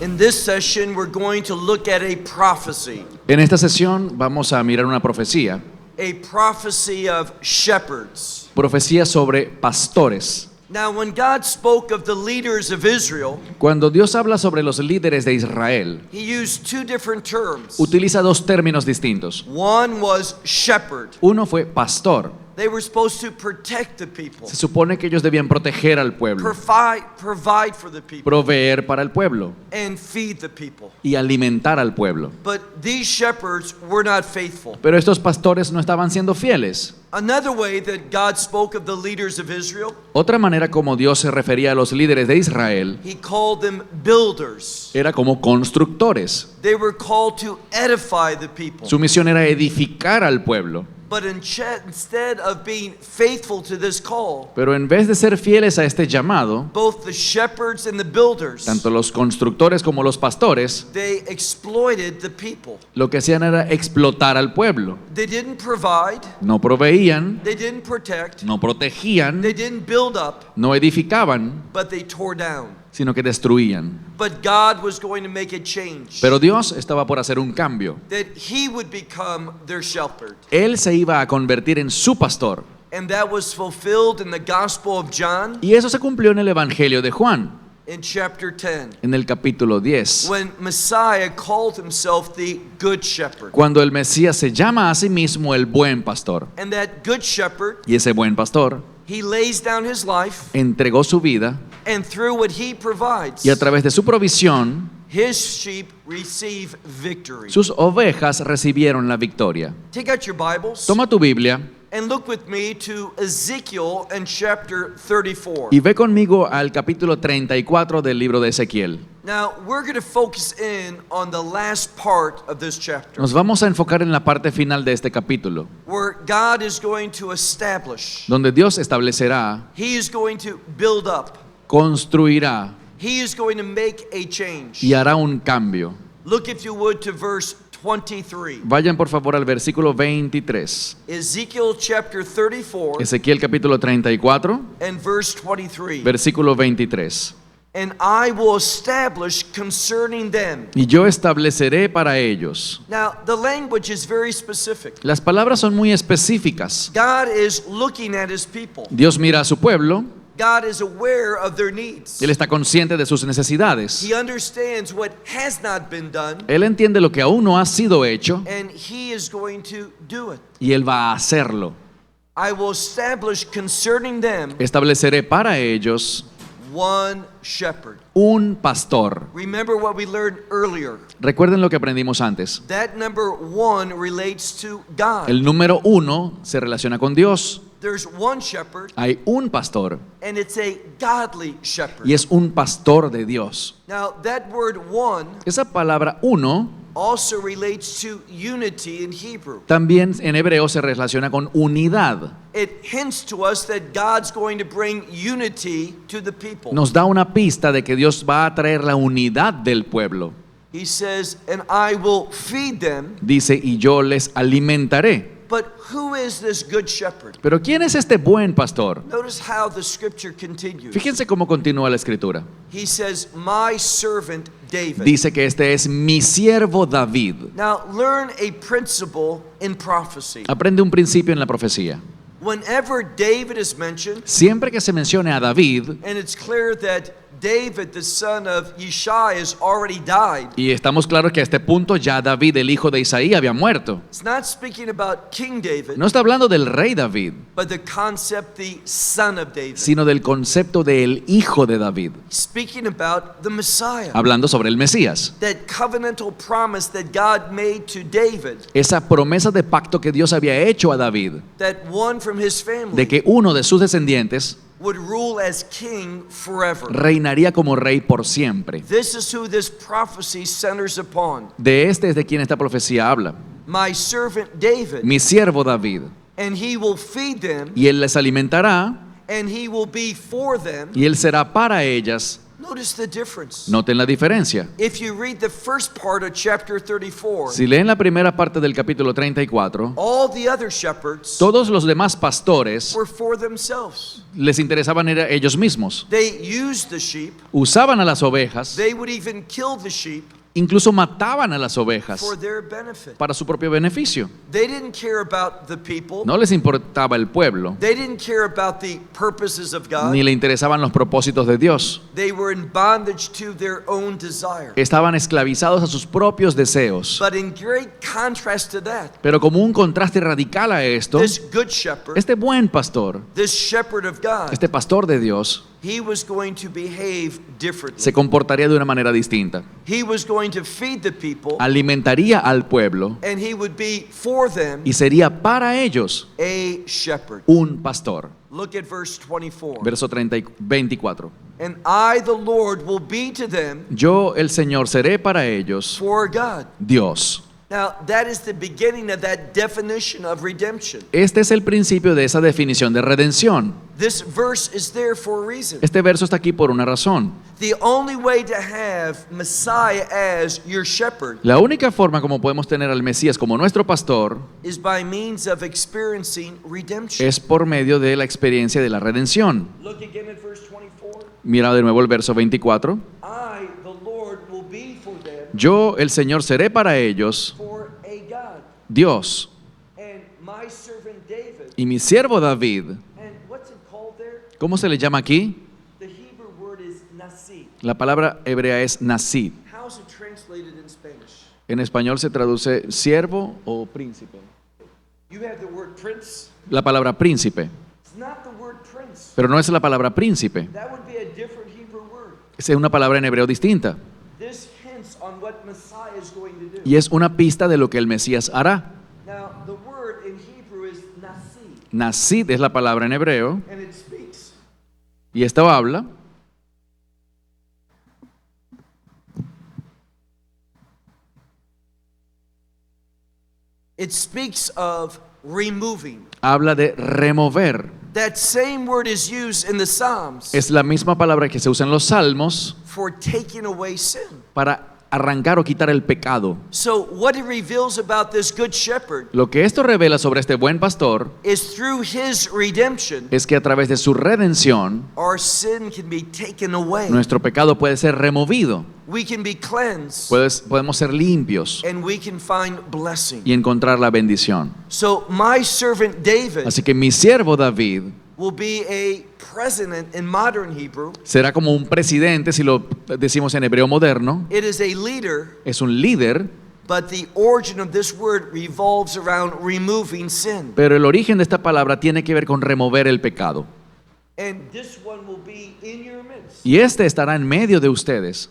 In this session, we're going to look at a prophecy. En esta sesión vamos a mirar una profecía Of shepherds. Profecía sobre pastores. Now, when God spoke of the leaders of Israel, Cuando Dios habla sobre los líderes de Israel, He used two different terms. utiliza dos términos distintos. One was shepherd. Uno fue pastor. They were supposed to protect the people, Se supone que ellos debían proteger al pueblo, provide for the people, proveer para el pueblo and feed the people. y alimentar al pueblo. But these shepherds were not faithful. Pero estos pastores no estaban siendo fieles. Another way that God spoke of the leaders of Israel, Otra manera como Dios se refería a los líderes de Israel He called them builders. era como constructores. They were called to edify the people. Su misión era edificar al pueblo. But instead of being faithful to this call, Pero en vez de ser fieles a este llamado, both the shepherds and the builders, tanto los constructores como los pastores, they exploited the people. lo que hacían era explotar al pueblo. They didn't provide, No proveían, they didn't protect, no protegían, they didn't build up, no edificaban, but they tore down. sino que destruían. But God was going to make a change. Pero Dios estaba por hacer un cambio. That He would become their shepherd. Él se iba a convertir en su pastor. And that was fulfilled in the Gospel of John Y eso se cumplió en el Evangelio de Juan, in chapter 10. en el capítulo 10. When Messiah called Himself the Good Shepherd. Cuando el Mesías se llama a sí mismo el buen pastor. And that Good Shepherd, Y ese buen pastor He lays down His life, entregó su vida and through what He provides, y a través de su provisión, His sheep receive victory. sus ovejas recibieron la victoria. Take out your Bibles Toma tu Biblia and look with me to Ezekiel and chapter 34. y ve conmigo al capítulo 34 del libro de Ezequiel. Now, we're going to focus in on the last part of this chapter, Nos vamos a enfocar en la parte final de este capítulo, where God is going to establish, donde Dios establecerá, He is going to build up, construirá He is going to make a change. y hará un cambio. Look, if you would, to verse 23. Vayan por favor al versículo 23. Ezekiel chapter 34 Ezequiel capítulo 34, and verse 23. versículo 23. And I will establish concerning them. Y yo estableceré para ellos. Now, the language is very specific. Las palabras son muy específicas. God is looking at His people. Dios mira a su pueblo, God is aware of their needs. Él está consciente de sus necesidades. He understands what has not been done, Él entiende lo que aún no ha sido hecho and He is going to do it. y Él va a hacerlo. I will establish concerning them Estableceré para ellos one shepherd. un pastor. Remember what we learned earlier. Recuerden lo que aprendimos antes. That number one relates to God. El número 1 se relaciona con Dios. There's one shepherd, Hay un pastor and it's a godly shepherd. y es un pastor de Dios. Now, that word one Esa palabra uno also relates to unity in Hebrew. también en hebreo se relaciona con unidad. It hints to us that God's going to bring unity to the people. Nos da una pista de que Dios va a traer la unidad del pueblo. He says, and I will feed them. Dice, y yo les alimentaré. But who is this good shepherd? Pero ¿quién es este buen pastor? Notice how the scripture continues. Fíjense cómo continúa la escritura. He says, my servant David. Dice que este es mi siervo David. Now, learn a principle in prophecy. Aprende un principio en la profecía. Whenever David is mentioned, Siempre que se mencione a David, and it's clear that David, the son of Yishai, has already died. y estamos claros que a este punto ya David, el hijo de Isaí, había muerto. It's not speaking about King David, No está hablando del rey David, but the concept, the son of David. sino del concepto del hijo de David, Speaking about the Messiah. hablando sobre el Mesías. That covenantal promise that God made to David, Esa promesa de pacto que Dios había hecho a David, that one from his family de que uno de sus descendientes would rule as king forever. reinaría como rey por siempre. This is who this prophecy centers upon. De este es de quien esta profecía habla. My servant David, Mi siervo David, and he will feed them, y él les alimentará, and he will be for them y él será para ellas Notice the difference. Noten la diferencia. If you read the first part of chapter 34, Si leen la primera parte del capítulo 34, all the other shepherds todos los demás pastores were for themselves. les interesaban era ellos mismos. They used the sheep. Usaban a las ovejas, They would even kill the sheep incluso mataban a las ovejas for their benefit. para su propio beneficio. They didn't care about the people. No les importaba el pueblo, They didn't care about the purposes of God. ni le interesaban los propósitos de Dios. They were in bondage to their own desire. Estaban esclavizados a sus propios deseos. But in great contrast to that, Pero como un contraste radical a esto, this good shepherd, este buen pastor, this shepherd of God, este pastor de Dios, he was going to behave differently. se comportaría de una manera distinta. He was going to feed the people, Alimentaría al pueblo and he would be for them y sería para ellos a shepherd. un pastor. Look at verse 24. Verso 24. And I, the Lord, will be to them Yo, el Señor, seré para ellos for God. Dios. Now, that is the beginning of that definition of redemption. Este es el principio de esa definición de redención. This verse is there for a reason. Este verso está aquí por una razón. The only way to have Messiah as your shepherd La única forma como podemos tener al Mesías como nuestro pastor is by means of experiencing redemption. es por medio de la experiencia de la redención. Look again at verse 24. Mira de nuevo el verso 24. I, the Lord, will be for them Yo, el Señor, seré para ellos for a God. Dios. And my servant David, Y mi siervo David, and what's it called there? ¿cómo se le llama aquí? The Hebrew word is nasi. La palabra hebrea es nasid. How is it translated in Spanish? En español se traduce siervo o príncipe. You have the word prince. La palabra príncipe, It's not the word prince. pero no es la palabra príncipe. That would be a different Hebrew word. Es una palabra en hebreo distinta. This hints on what Messiah is going to do. Y es una pista de lo que el Mesías hará. Now, the word in Hebrew is nasi, Nasid es la palabra en hebreo. and it speaks. Y esto habla It speaks of removing. de remover. That same word is used in the Psalms Es la misma palabra que se usa en los salmos for taking away sin. para arrancar o quitar el pecado. So, what it reveals about this good shepherd Lo que esto revela sobre este buen pastor is through his redemption, es que a través de su redención, our sin can be taken away. nuestro pecado puede ser removido. We can be cleansed, Podemos ser limpios and we can find blessing. y encontrar la bendición. So, my servant David Así que mi siervo David will be a president in modern Hebrew. será como un presidente, si lo decimos en hebreo moderno. It is a leader, Es un líder, but the origin of this word revolves around removing sin. pero el origen de esta palabra tiene que ver con remover el pecado. And this one will be in your midst. Y este estará en medio de ustedes.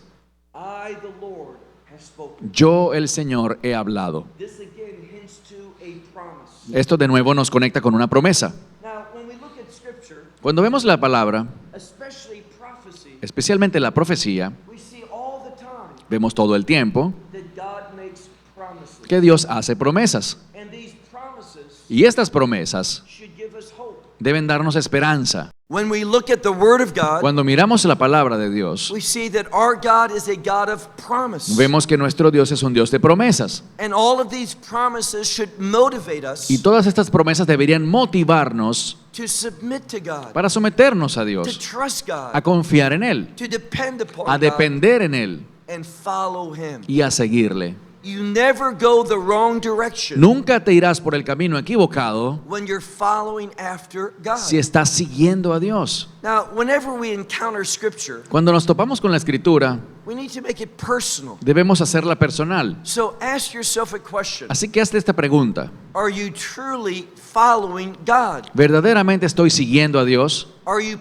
I, the Lord, have spoken. Yo, el Señor, he hablado. This again hints to a promise. Esto de nuevo nos conecta con una promesa. Now, when we look at Scripture, Cuando vemos la palabra, especially prophecy, especialmente la profecía, we see all the time vemos todo el tiempo that God makes promises. que Dios hace promesas. And these promises Y estas promesas should give us hope. deben darnos esperanza. When we look at the Word of God, Cuando miramos la palabra de Dios, we see that our God is a God of promise. vemos que nuestro Dios es un Dios de promesas. And all of these promises should motivate us Y todas estas promesas deberían motivarnos to submit to God, para someternos a to Dios, trust a God, confiar en Él, to depend upon a God, depender en Él and follow Him. y a seguirle. You never go the wrong direction Nunca te irás por el camino equivocado when you're following after God. si estás siguiendo a Dios. Now, whenever we encounter Scripture, Cuando nos topamos con la Escritura, we need to make it personal. debemos hacerla personal. So ask yourself a question. Así que hazte esta pregunta. Are you truly following God? ¿Verdaderamente estoy siguiendo a Dios? Are you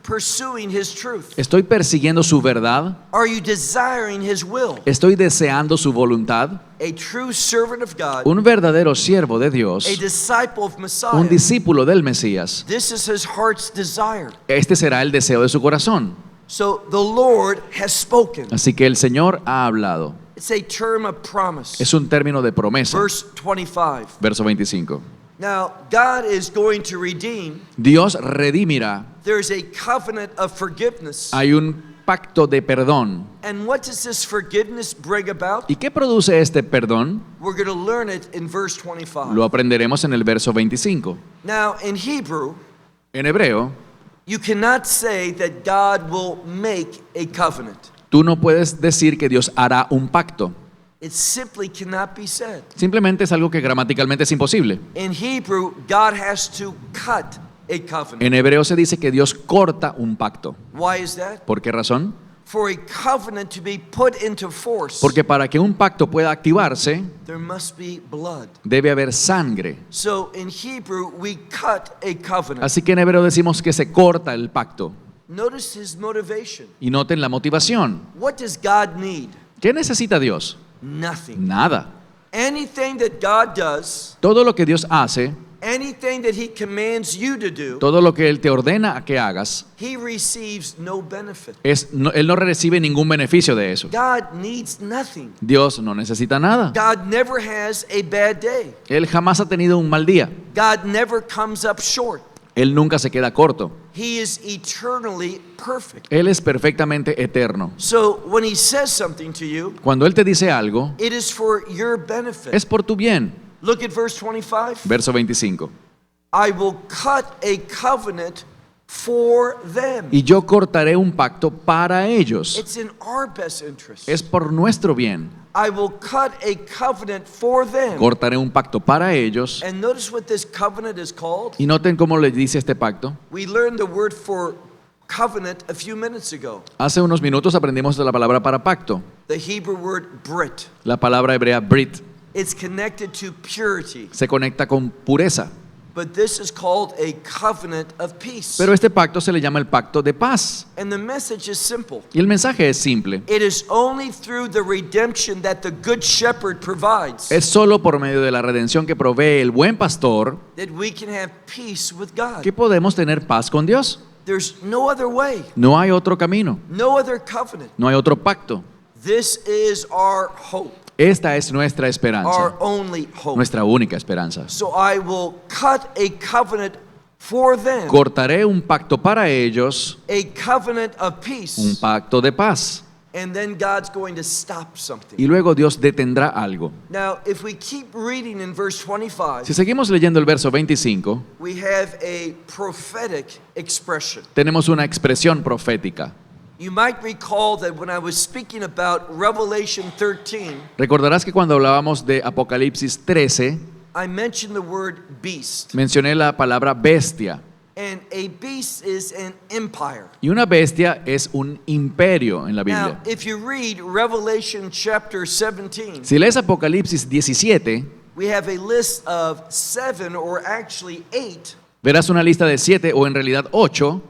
pursuing His truth? ¿Estoy persiguiendo su verdad? Are you desiring His will? ¿Estoy deseando su voluntad? A true servant of God, Un verdadero siervo de a Dios, disciple of Messiah. un discípulo del Mesías. This is his heart's desire. Este será el deseo de su corazón. So the Lord has spoken. Así que el Señor ha hablado. It's a term of promise. Es un término de promesa. Verse 25. Verso 25. Now, God is going to redeem. Dios redimirá. There's a covenant of forgiveness Hay un pacto de perdón. And what does this forgiveness bring about? ¿Y qué produce este perdón? We're going to learn it in verse 25. Lo aprenderemos en el verso 25. Now, in Hebrew, En hebreo, you cannot say that God will make a covenant. tú no puedes decir que Dios hará un pacto. It simply cannot be said. Simplemente es algo que gramaticalmente es imposible. In Hebrew, God has to cut a covenant. En hebreo se dice que Dios corta un pacto. Why is that? ¿Por qué razón? For a covenant to be put into force, Porque para que un pacto pueda activarse, there must be blood. debe haber sangre. So in Hebrew, we cut a covenant. Así que en hebreo decimos que se corta el pacto. Notice his motivation. Y noten la motivación. What does God need? ¿Qué necesita Dios? Nothing. Nada. Anything that God does, Todo lo que Dios hace, anything that he commands you to do, todo lo que Él te ordena que hagas, he receives no benefit. Él no recibe ningún beneficio de eso. God needs nothing. Dios no necesita nada. God never has a bad day. Él jamás ha tenido un mal día. God never comes up short. Él nunca se queda corto. He is eternally perfect. Él es perfectamente eterno. So when he says something to you, Cuando Él te dice algo, it is for your benefit. es por tu bien. Look at verse 25. Verso 25. I will cut a covenant for them. Y yo cortaré un pacto para ellos. It's in our best interest. Es por nuestro bien. I will cut a covenant for them. Cortaré un pacto para ellos. And notice what this covenant is called. Y noten cómo le dice este pacto. We learned the word for covenant a few minutes ago. Hace unos minutos aprendimos de la palabra para pacto. The Hebrew word brit. La palabra hebrea brit It's connected to purity. se conecta con pureza. But this is called a covenant of peace. Pero este pacto se le llama el pacto de paz. And the message is simple. Y el mensaje es simple. It is only through the redemption that the good shepherd provides Es solo por medio de la redención que provee el buen pastor that we can have peace with God. que podemos tener paz con Dios. There's no other way, No hay otro camino. no other covenant. No hay otro pacto. This is our hope, Esta es nuestra our esperanza. only hope. Nuestra única esperanza. So I will cut a covenant for them, Cortaré un pacto para ellos, a covenant of un peace. pacto de paz. And then God's going to stop something. Y luego Dios detendrá algo. Now, if we keep reading in verse 25, Si seguimos leyendo el verso 25, we have a prophetic expression. tenemos una expresión profética. You might recall that when I was speaking about Revelation 13, Recordarás que cuando hablábamos de Apocalipsis 13, I mentioned the word beast. mencioné la palabra bestia. And a beast is an empire. Y una bestia es un imperio en la Now, Biblia. if you read Revelation chapter 17, Si lees Apocalipsis 17, we have a list of 7 or actually 8 verás una lista de 7 o en realidad 8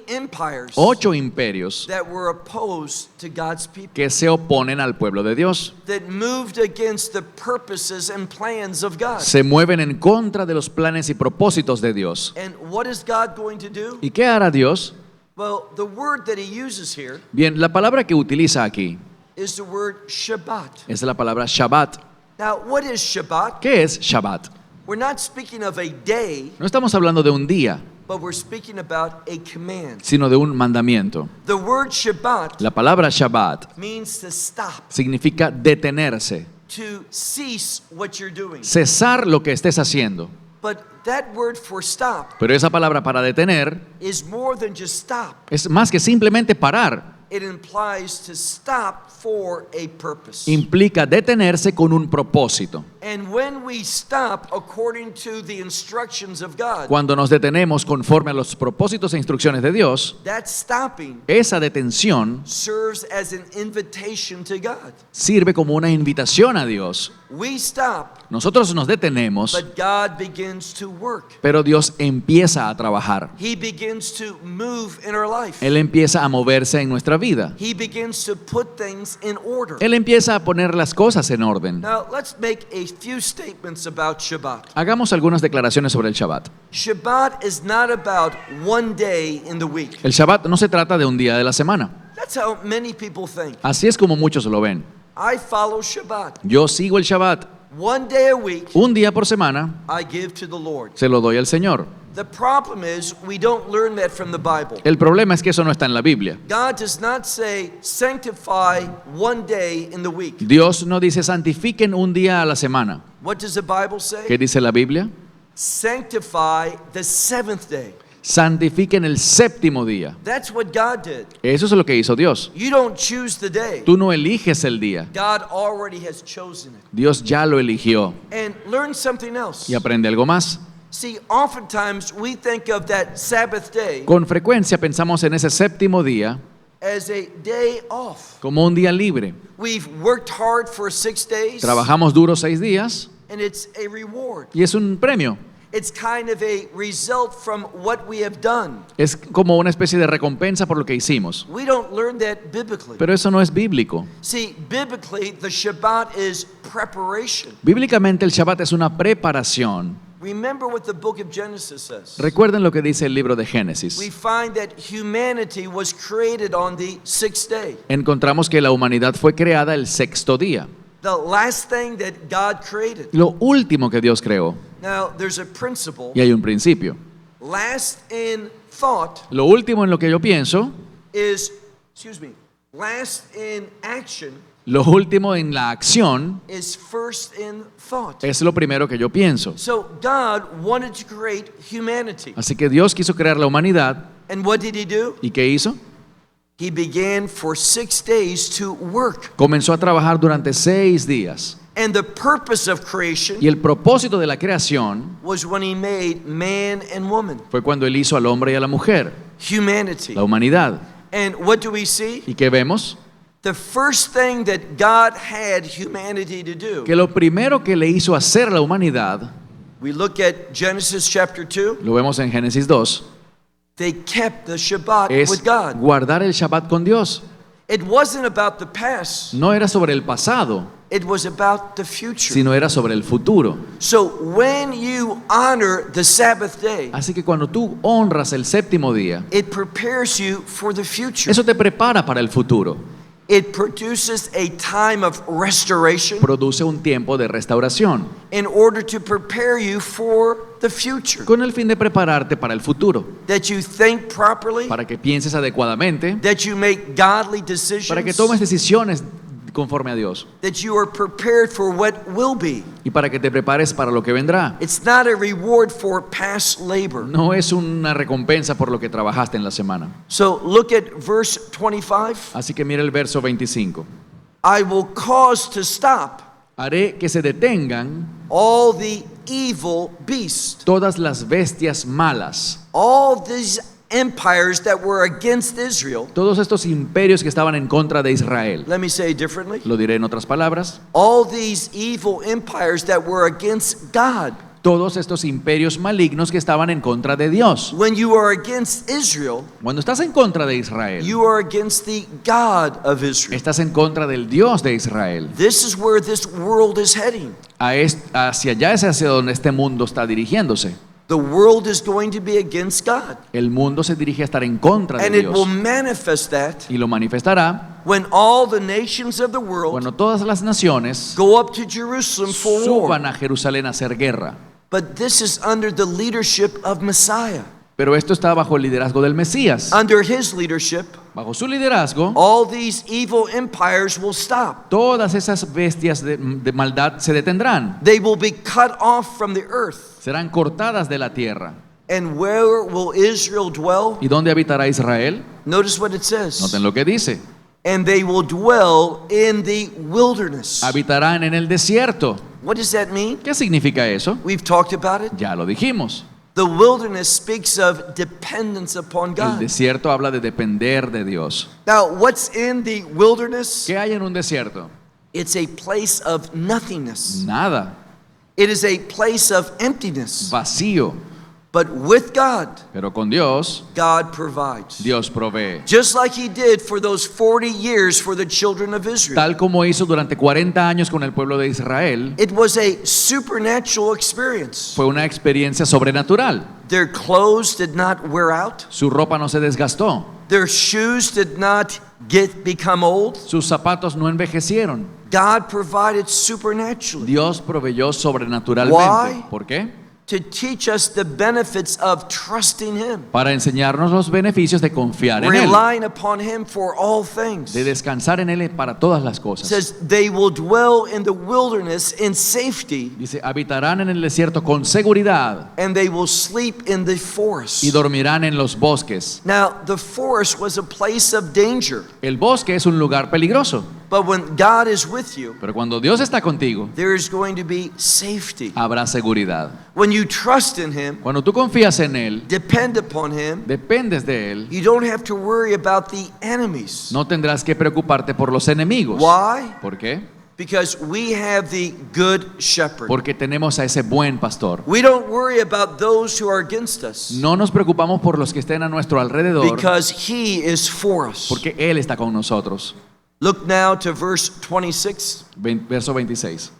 empires imperios that were opposed to God's people, que se oponen al pueblo de Dios. that moved against the purposes and plans of God. Se mueven en contra de los planes y propósitos de Dios. And what is God going to do? ¿Y qué hará Dios? Well, the word that he uses here Bien, la palabra que utiliza aquí is the word Shabbat. es la palabra Shabbat. Now, what is Shabbat? ¿Qué es Shabbat? We're not speaking of a day, No estamos hablando de un día, but we're speaking about a command. sino de un mandamiento. The word Shabbat La palabra Shabbat means to stop, significa detenerse, to cease what you're doing. cesar lo que estés haciendo. But that word for stop Pero esa palabra para detener is more than just stop. es más que simplemente parar. It implies to stop for a purpose. Implica detenerse con un propósito. And when we stop according to the instructions of God, Cuando nos detenemos conforme a los propósitos e instrucciones de Dios, that stopping esa detención serves as an invitation to God. sirve como una invitación a Dios. We stop, Nosotros nos detenemos, but God begins to work. pero Dios empieza a trabajar. He begins to move in our life. Él empieza a moverse en nuestra vida. He begins to put things in order. Él empieza a poner las cosas en orden. Now, let's make a few statements about Shabbat. Hagamos algunas declaraciones sobre el Shabbat. Shabbat is not about one day in the week. El Shabbat no se trata de un día de la semana. That's how many people think. Así es como muchos lo ven. I follow Shabbat. Yo sigo el Shabbat. One day a week, Un día por semana I give to the Lord. se lo doy al Señor. The problem is we don't learn that from the Bible. El problema es que eso no está en la Biblia. God does not say sanctify one day in the week. Dios no dice santifiquen un día a la semana. What does the Bible say? ¿Qué dice la Biblia? Sanctify the seventh day. Santifiquen el séptimo día. That's what God did. Eso es lo que hizo Dios. You don't choose the day. Tú no eliges el día. God already has chosen it. Dios ya lo eligió. And learn something else. Y aprende algo más. See, oftentimes we think of that Sabbath day Con frecuencia pensamos en ese séptimo día as a day off. como un día libre. We've worked hard for 6 days, Trabajamos duro 6 días and it's a reward. y es un premio. It's kind of a result from what we have done. Es como una especie de recompensa por lo que hicimos. We don't learn that biblically. Pero eso no es bíblico. See, biblically, the Shabbat is preparation. Bíblicamente el Shabbat es una preparación. Remember what the book of Genesis says. Recuerden lo que dice el libro de We Génesis. find that humanity was created on the sixth day. Encontramos que la humanidad fue creada el sexto día. The last thing that God created. Lo último que Dios creó. Now, there's a principle. Y hay un principio. Last in thought Lo último en lo que yo pienso, is, last in action lo último en la acción, is first in thought. es lo primero que yo pienso. So God wanted to create humanity. Así que Dios quiso crear la humanidad. And what did he do? ¿Y qué hizo? He began for 6 days to work. Comenzó a trabajar durante 6 días. And the purpose of creation Y el propósito de la creación was when he made man and woman, fue cuando Él hizo al hombre y a la mujer, humanity. la humanidad. And what do we see? ¿Y qué vemos? The first thing that God had humanity to do. Que lo primero que le hizo hacer a la humanidad, We look at Genesis chapter 2. lo vemos en Génesis 2, They kept the Shabbat es with God. guardar el Shabbat con Dios. It wasn't about the past. No era sobre el pasado, It was about the future. sino era sobre el futuro. So when you honor the Sabbath day, Así que cuando tú honras el séptimo día, it prepares you for the future. eso te prepara para el futuro. It produces a time of restoration Produce un tiempo de restauración in order to prepare you for the future. con el fin de prepararte para el futuro, That you think properly, para que pienses adecuadamente, that you make godly para que decisions, tomes decisiones conforme a Dios that you are prepared for what will be. y para que te prepares para lo que vendrá. It's not a reward for past labor. No es una recompensa por lo que trabajaste en la semana. So look at verse 25. Así que mira el verso 25. I will cause to stop Haré que se detengan all the evil beasts, todas las bestias malas, all these empires that were against Israel. todos estos imperios que estaban en contra de Israel. Let me say it differently. Lo diré en otras palabras. All these evil empires that were against God. Todos estos imperios malignos que estaban en contra de Dios. When you are against Israel, Cuando estás en contra de Israel, you are against the God of Israel. estás en contra del Dios de Israel. This is where this world is heading. Hacia allá es hacia donde este mundo está dirigiéndose. The world is going to be against God. El mundo se dirige a estar en contra de And it will Dios manifest that y lo manifestará when all the nations of the world cuando todas las naciones go up to Jerusalem for war. suban a Jerusalén a hacer guerra. But this is under the leadership of Messiah. Pero esto está bajo el liderazgo del Mesías. Under his leadership, Bajo su liderazgo, all these evil empires will stop. todas esas bestias de maldad se detendrán. They will be cut off from the earth. Serán cortadas de la tierra. And where will Israel dwell? ¿Y dónde habitará Israel? Notice what it says. Noten lo que dice. And they will dwell in the wilderness. Habitarán en el desierto. What does that mean? ¿Qué significa eso? We've talked about it. Ya lo dijimos. The wilderness speaks of dependence upon El God. desierto habla de depender de Dios. Now, what's in the wilderness? ¿Qué hay en un desierto? It's a place of nothingness. Nada. It is a place of emptiness. Vacío. But with God, Pero con Dios, God provides. Dios provee. Just like he did for those 40 years for the children of Israel. Tal como hizo durante 40 años con el pueblo de Israel, It was a supernatural experience. fue una experiencia sobrenatural. Their clothes did not wear out. Su ropa no se desgastó. Their shoes did not become old. Sus zapatos no envejecieron. God provided supernaturally. Dios proveyó sobrenaturalmente. Why? ¿Por qué? to teach us the benefits of trusting Him, para enseñarnos los beneficios de confiar en Él, relying upon Him for all things. de descansar en Él para todas las It cosas. says they will dwell in the wilderness in safety, Dice, habitarán en el desierto con seguridad and they will sleep in the forest. y dormirán en los bosques. Now, the forest was a place of danger, El bosque es un lugar peligroso, but when God is with you, pero cuando Dios está contigo, there is going to be safety. habrá seguridad. When you trust in Him, Cuando tú confías en Él, depend upon Him, dependes de Él, you don't have to worry about the enemies. no tendrás que preocuparte por los enemigos. Why? ¿Por qué? Because we have the good shepherd. Porque tenemos a ese buen pastor. We don't worry about those who are against us, No nos preocupamos por los que estén a nuestro alrededor, because He is for us. porque Él está con nosotros. Look now to verse 26. Verso 26.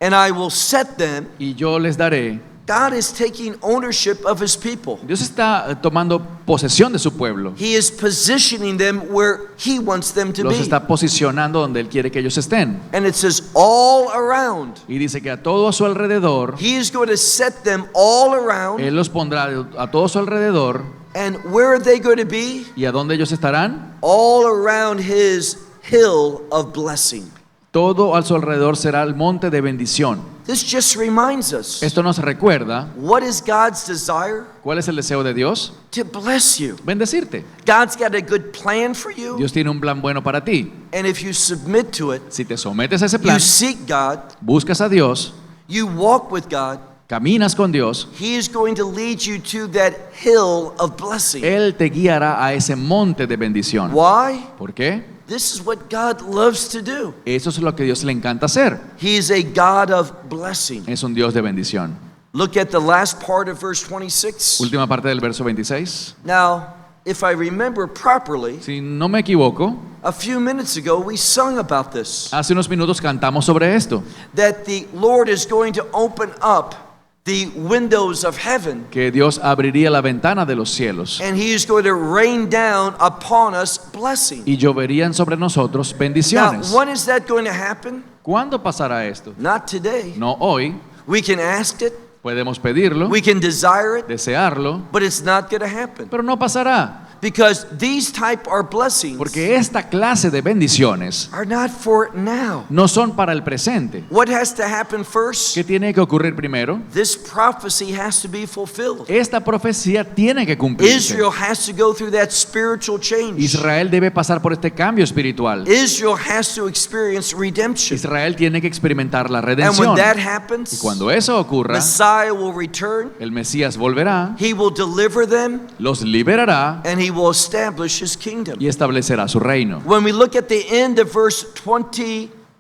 And I will set them. Y yo les daré. God is taking ownership of His people. Dios está tomando posesión de su pueblo. He is positioning them where He wants them to Los be. está posicionando donde Él quiere que ellos estén. And it says all around. Y dice que a todo a su alrededor, He is going to set them all around. Él los pondrá a todo su alrededor. And where are they going to be? ¿Y a dónde ellos estarán? All around His hill of blessing. Todo a su alrededor será el monte de bendición. This just reminds us, Esto nos recuerda what is God's desire? cuál es el deseo de Dios. To bless you. Bendecirte. God's got a good plan for you. Dios tiene un plan bueno para ti. And if you submit to it, Si te sometes a ese you plan, seek God, buscas a Dios, you walk with God, caminas con Dios, He is going to lead you to that hill of blessing. Él te guiará a ese monte de bendición. Why? ¿Por qué? This is what God loves to do. Eso es lo que Dios le encanta hacer. He is a God of blessing. Es un Dios de bendición. Look at the last part of verse 26. Última parte del verso 26. Now, if I remember properly, Si no me equivoco, a few minutes ago we sung about this, hace unos minutos cantamos sobre esto, that the Lord is going to open up the windows of heaven, que Dios abriría la ventana de los cielos and He is going to rain down upon us blessing. y lloverían sobre nosotros Now, bendiciones. when is that going to happen? ¿Cuándo pasará esto? Not today. No hoy. We can ask it, Podemos pedirlo, we can desire it, desearlo, but it's not going to happen. pero no pasará. Because these type of blessings Porque esta clase de bendiciones are not for now. no son para el presente. What has to happen first? ¿Qué tiene que ocurrir primero? This prophecy has to be fulfilled. Esta profecía tiene que cumplirse. Israel has to go through that spiritual change. Israel debe pasar por este cambio espiritual. Israel has to experience redemption. Israel tiene que experimentar la And when redención. that Y happens, cuando eso ocurra, Messiah will return. el Mesías volverá, He will deliver them, los liberará and He will establish His kingdom. y establecerá su reino. When we look at the end of verse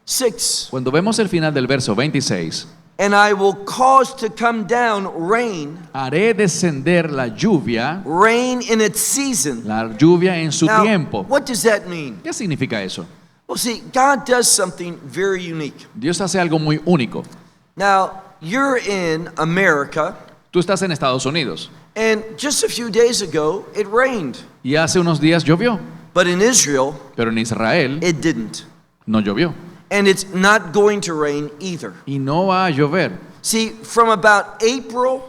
26, Cuando vemos el final del verso 26, and I will cause to come down rain, haré descender la lluvia in its season. en su Now, tiempo. what does that mean? ¿Qué significa eso? Well, see, God does something very unique. Dios hace algo muy único. Now, you're in America, Tú estás en Estados Unidos and just a few days ago, it rained. y hace unos días llovió, But in Israel, pero en Israel it didn't. no llovió And it's not going to rain either. y no va a llover. See, from about April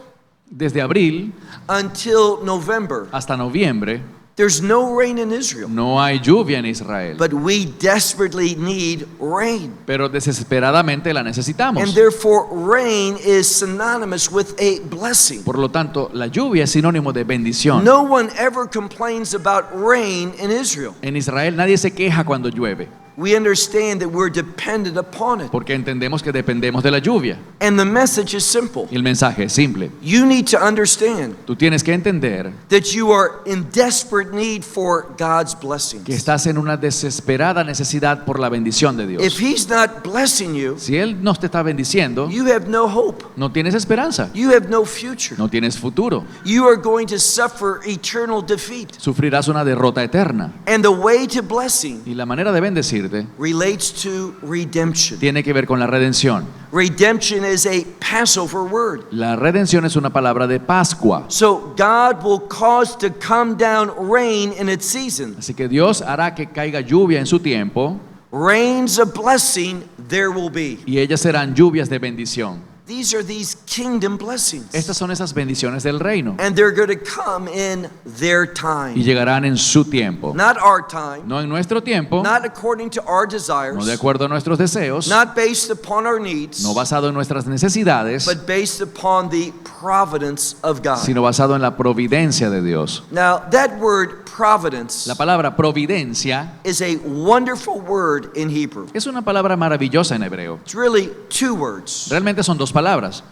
Desde abril until November, hasta noviembre there's no rain in Israel. no hay lluvia en Israel, But we desperately need rain. pero desesperadamente la And necesitamos. therefore, rain is synonymous with a blessing. Por lo tanto, la lluvia es sinónimo de bendición. No one ever complains about rain in Israel. En Israel nadie se queja cuando llueve, We understand that we're dependent upon it. porque entendemos que dependemos de la lluvia. And the message is simple. Y el mensaje es simple. You need to understand Tú tienes que entender that you are in desperate need for God's que blessings. estás en una desesperada necesidad por la bendición de If Dios. He's not blessing you, Si Él no te está bendiciendo, you have no hope. no tienes esperanza, You have no future. no tienes futuro. You are going to suffer eternal defeat. Sufrirás una derrota eterna. And the way to blessing Y la manera de bendecirte relates to redemption. tiene que ver con la redención. Redemption is a Passover word. La redención es una palabra de Pascua. So God will cause to come down rain in its season. Así que Dios hará que caiga lluvia en su tiempo Rains of blessing there will be. y ellas serán lluvias de bendición. These are these kingdom blessings. Estas son esas bendiciones del reino And they're going to come in their y time. llegarán en su tiempo. Not our time. No en nuestro tiempo, Not according to our no de desires. acuerdo a nuestros deseos, Not based upon our needs. no basado en nuestras necesidades, But based upon the providence of God. sino basado en la providencia de Dios. Now, that word providence La palabra providencia is a wonderful word in Hebrew. es una palabra maravillosa en hebreo. It's really two words. Realmente son dos palabras.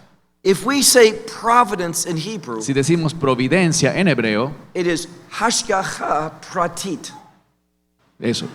If we say providence in Hebrew, Si decimos providencia en hebreo, it is hashgacha pratit. eso.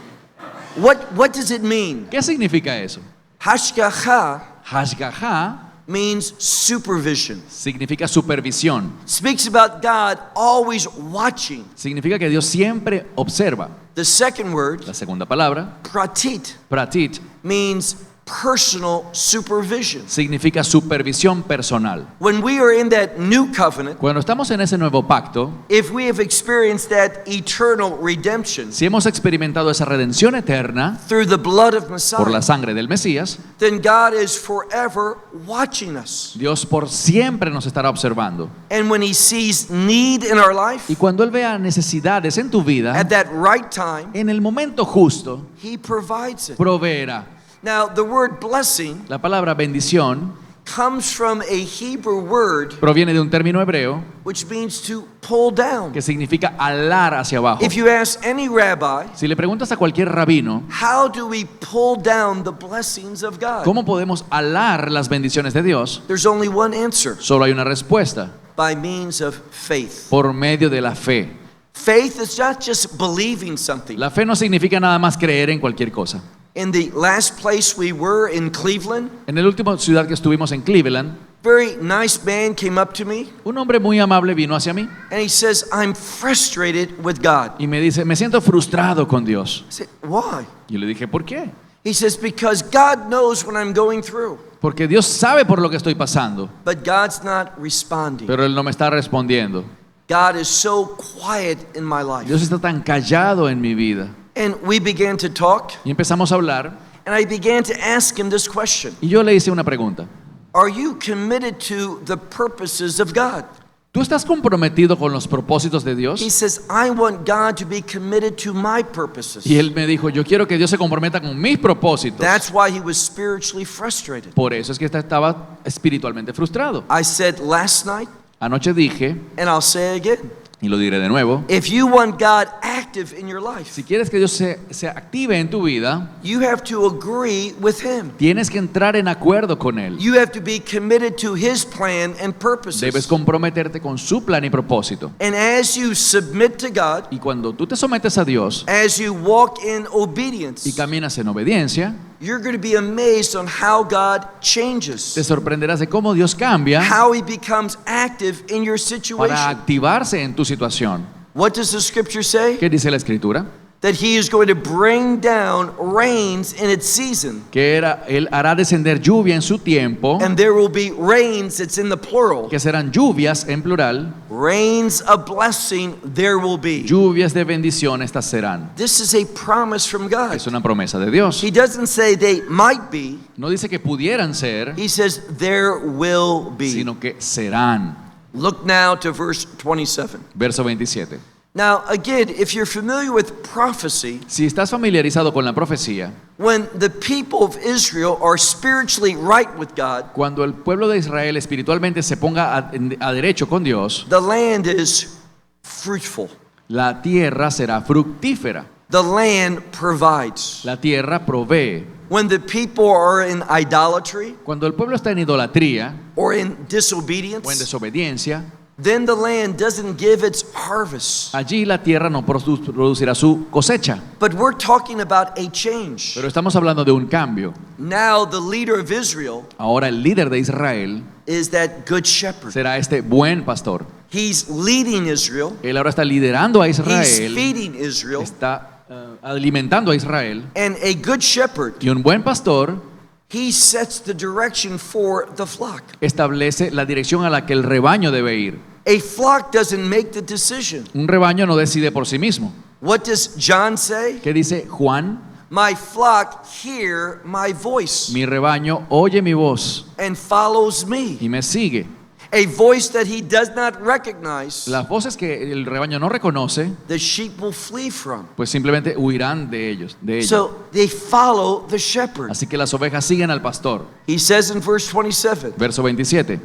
What does it mean? ¿Qué significa eso? Hashgacha Hashgaha means supervision. significa supervisión. Speaks about God always watching. Significa que Dios siempre observa. The second word, La segunda palabra, pratit, pratit, means personal supervision. significa supervisión personal. When we are in that new covenant, Cuando estamos en ese nuevo pacto, if we have experienced that eternal redemption si hemos experimentado esa redención eterna through the blood of por la Messiah, sangre del Mesías, then God is forever watching us. Dios por siempre nos estará observando. And when He sees need in our life, Y cuando Él vea necesidades en tu vida, at that right time, en el momento justo, He provides it. proveerá. Now, the word blessing La palabra bendición comes from a Hebrew word proviene de un término hebreo which means to pull down. que significa alar hacia abajo. If you ask any rabbi, Si le preguntas a cualquier rabino, how do we pull down the blessings of God? ¿cómo podemos alar las bendiciones de Dios? There's only one answer: Solo hay una respuesta: by means of faith. por medio de la fe. Faith is not just believing something. La fe no significa nada más creer en cualquier cosa. In the last place we were in Cleveland, En la última ciudad que estuvimos en Cleveland, very nice man came up to me un hombre muy amable vino hacia mí and he says, I'm frustrated with God. y me dice, me siento frustrado con Dios. I said, why? Yo le dije, ¿por qué? He says, because God knows what I'm going through, Porque Dios sabe por lo que estoy pasando, but God's not responding. pero Él no me está respondiendo. God is so quiet in my life. Dios está tan callado en mi vida. And we began to talk, Y empezamos a hablar and I began to ask him this question: y yo le hice una pregunta. Are you committed to the purposes of God? ¿Tú estás comprometido con los propósitos de Dios? He says, I want God to be committed to my purposes. Y él me dijo, yo quiero que Dios se comprometa con mis propósitos. That's why he was spiritually frustrated. Por eso es que estaba espiritualmente frustrado. I said last night, Anoche dije, and I'll say again, y lo diré de nuevo, if you want God active in your life, si quieres que Dios se active en tu vida, you have to agree with him. tienes que entrar en acuerdo con Él. You have to be committed to his plan and Debes purposes. comprometerte con su plan y propósito. And as you submit to God, Y cuando tú te sometes a Dios as you walk in y obedience, caminas en obediencia, you're going to be amazed on how God te changes, sorprenderás de cómo Dios cambia how he becomes active in your para situation. activarse en tu situación. What does the scripture say? ¿Qué dice la Escritura? That he is going to bring down rains in its season. Él hará descender lluvia en su tiempo, And there will be rains, it's in the plural. que serán lluvias en plural, Rains of blessing there will be. lluvias de bendición estas serán. This is a promise from God. Es una promesa de Dios. He doesn't say they might be. No dice que pudieran ser, He says there will be. sino que serán. Look now to verse 27. Verso 27. Now, again, if you're familiar with prophecy, Si estás familiarizado con la profecía, when the people of Israel are spiritually right with God, cuando el pueblo de Israel espiritualmente se ponga a derecho con Dios, the land is fruitful. la tierra será fructífera. The land provides. La tierra provee. When the people are in idolatry Cuando el pueblo está en idolatría or in o en disobedience, desobediencia, then the land doesn't give its harvest. allí la tierra no producirá su cosecha. But we're talking about a change. Pero estamos hablando de un cambio. Now the leader of Israel Ahora el líder de Israel is that good shepherd. será este buen pastor. He's leading Israel. Él ahora está liderando a He's Israel, feeding Israel. está alimentando a Israel. And a good shepherd, Y un buen pastor he sets the direction for the flock. establece la dirección a la que el rebaño debe ir. A flock doesn't make the decision. Un rebaño no decide por sí mismo. What does John say? ¿Qué dice Juan? My flock hear my voice Mi rebaño oye mi voz and follows me. y me sigue. A voice that he does not recognize, Las voces que el rebaño no reconoce, the sheep will flee from. pues simplemente huirán de ellos, de ella. So they follow the shepherd. Así que las ovejas siguen al pastor. He says in verse 27, Verso 27.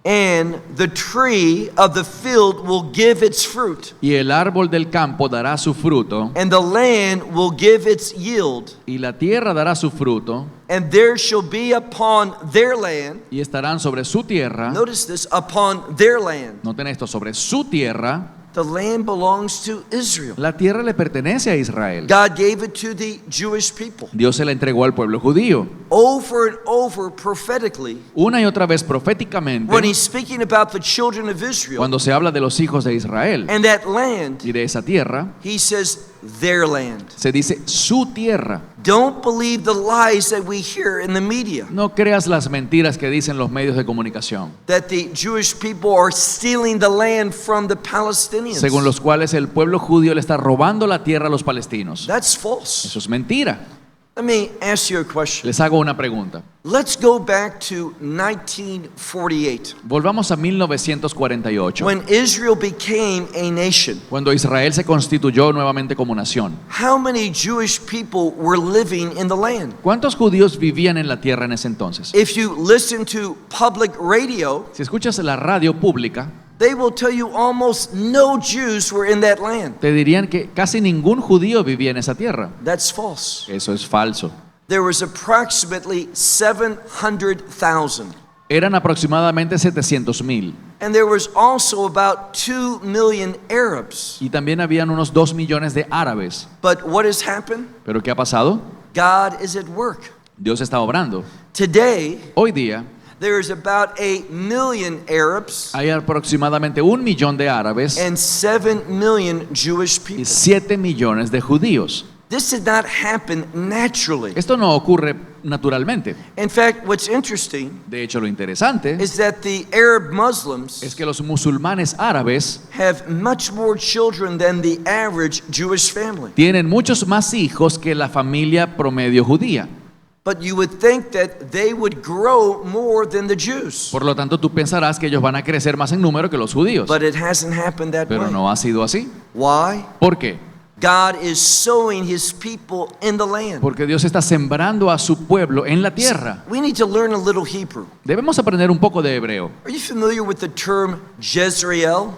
and the tree of the field will give its fruit, Y el árbol del campo dará su fruto, and the land will give its yield, y la tierra dará su fruto, and there shall be upon their land, y estarán sobre su tierra. notice this, upon their land. Noten esto, sobre su tierra. The land belongs to Israel. La tierra le pertenece a Israel. God gave it to the Jewish people. Dios se la entregó al pueblo judío. Over and over prophetically, Una y otra vez proféticamente, when he's speaking about the children of Israel cuando se habla de los hijos de Israel and that land, y de esa tierra, he says their land. se dice su tierra. Don't believe the lies that we hear in the media, No creas las mentiras que dicen los medios de comunicación, that the Jewish people are stealing the land from the Palestinians. según los cuales el pueblo judío le está robando la tierra a los palestinos. That's false. Eso es mentira. Let me ask you a question. Les hago una pregunta. Let's go back to 1948, Volvamos a 1948, when Israel became a nation. cuando Israel se constituyó nuevamente como nación. How many Jewish people were living in the land? ¿Cuántos judíos vivían en la tierra en ese entonces? If you listen to public radio, Si escuchas la radio pública, they will tell you almost no Jews were in that land. te dirían que casi ningún judío vivía en esa tierra. That's false. Eso es falso. There was approximately 700,000. Eran aproximadamente 700,000. And there was also about 2 million Arabs. Y también habían unos 2 millones de árabes. But what has happened? ¿Pero qué ha pasado? God is at work. Dios está obrando. Today, Hoy día there is about 1 million Arabs hay aproximadamente 1 millón de árabes and 7 million Jewish y people. 7 millones de judíos. This did not happen naturally. Esto no ocurre naturalmente. In fact, what's interesting De hecho, lo interesante is that the Arab Muslims es que los musulmanes árabes have much more children than the average Jewish family. tienen muchos más hijos que la familia promedio judía. But you would think that they would grow more than the Jews. Por lo tanto, tú pensarás que ellos van a crecer más en número que los judíos. But it hasn't happened that Pero way. no ha sido así. Why? ¿Por qué? God is sowing his people in the land. Porque Dios está sembrando a su pueblo en la tierra. We need to learn a little Hebrew. Debemos aprender un poco de hebreo. Are you familiar with the term Jezreel?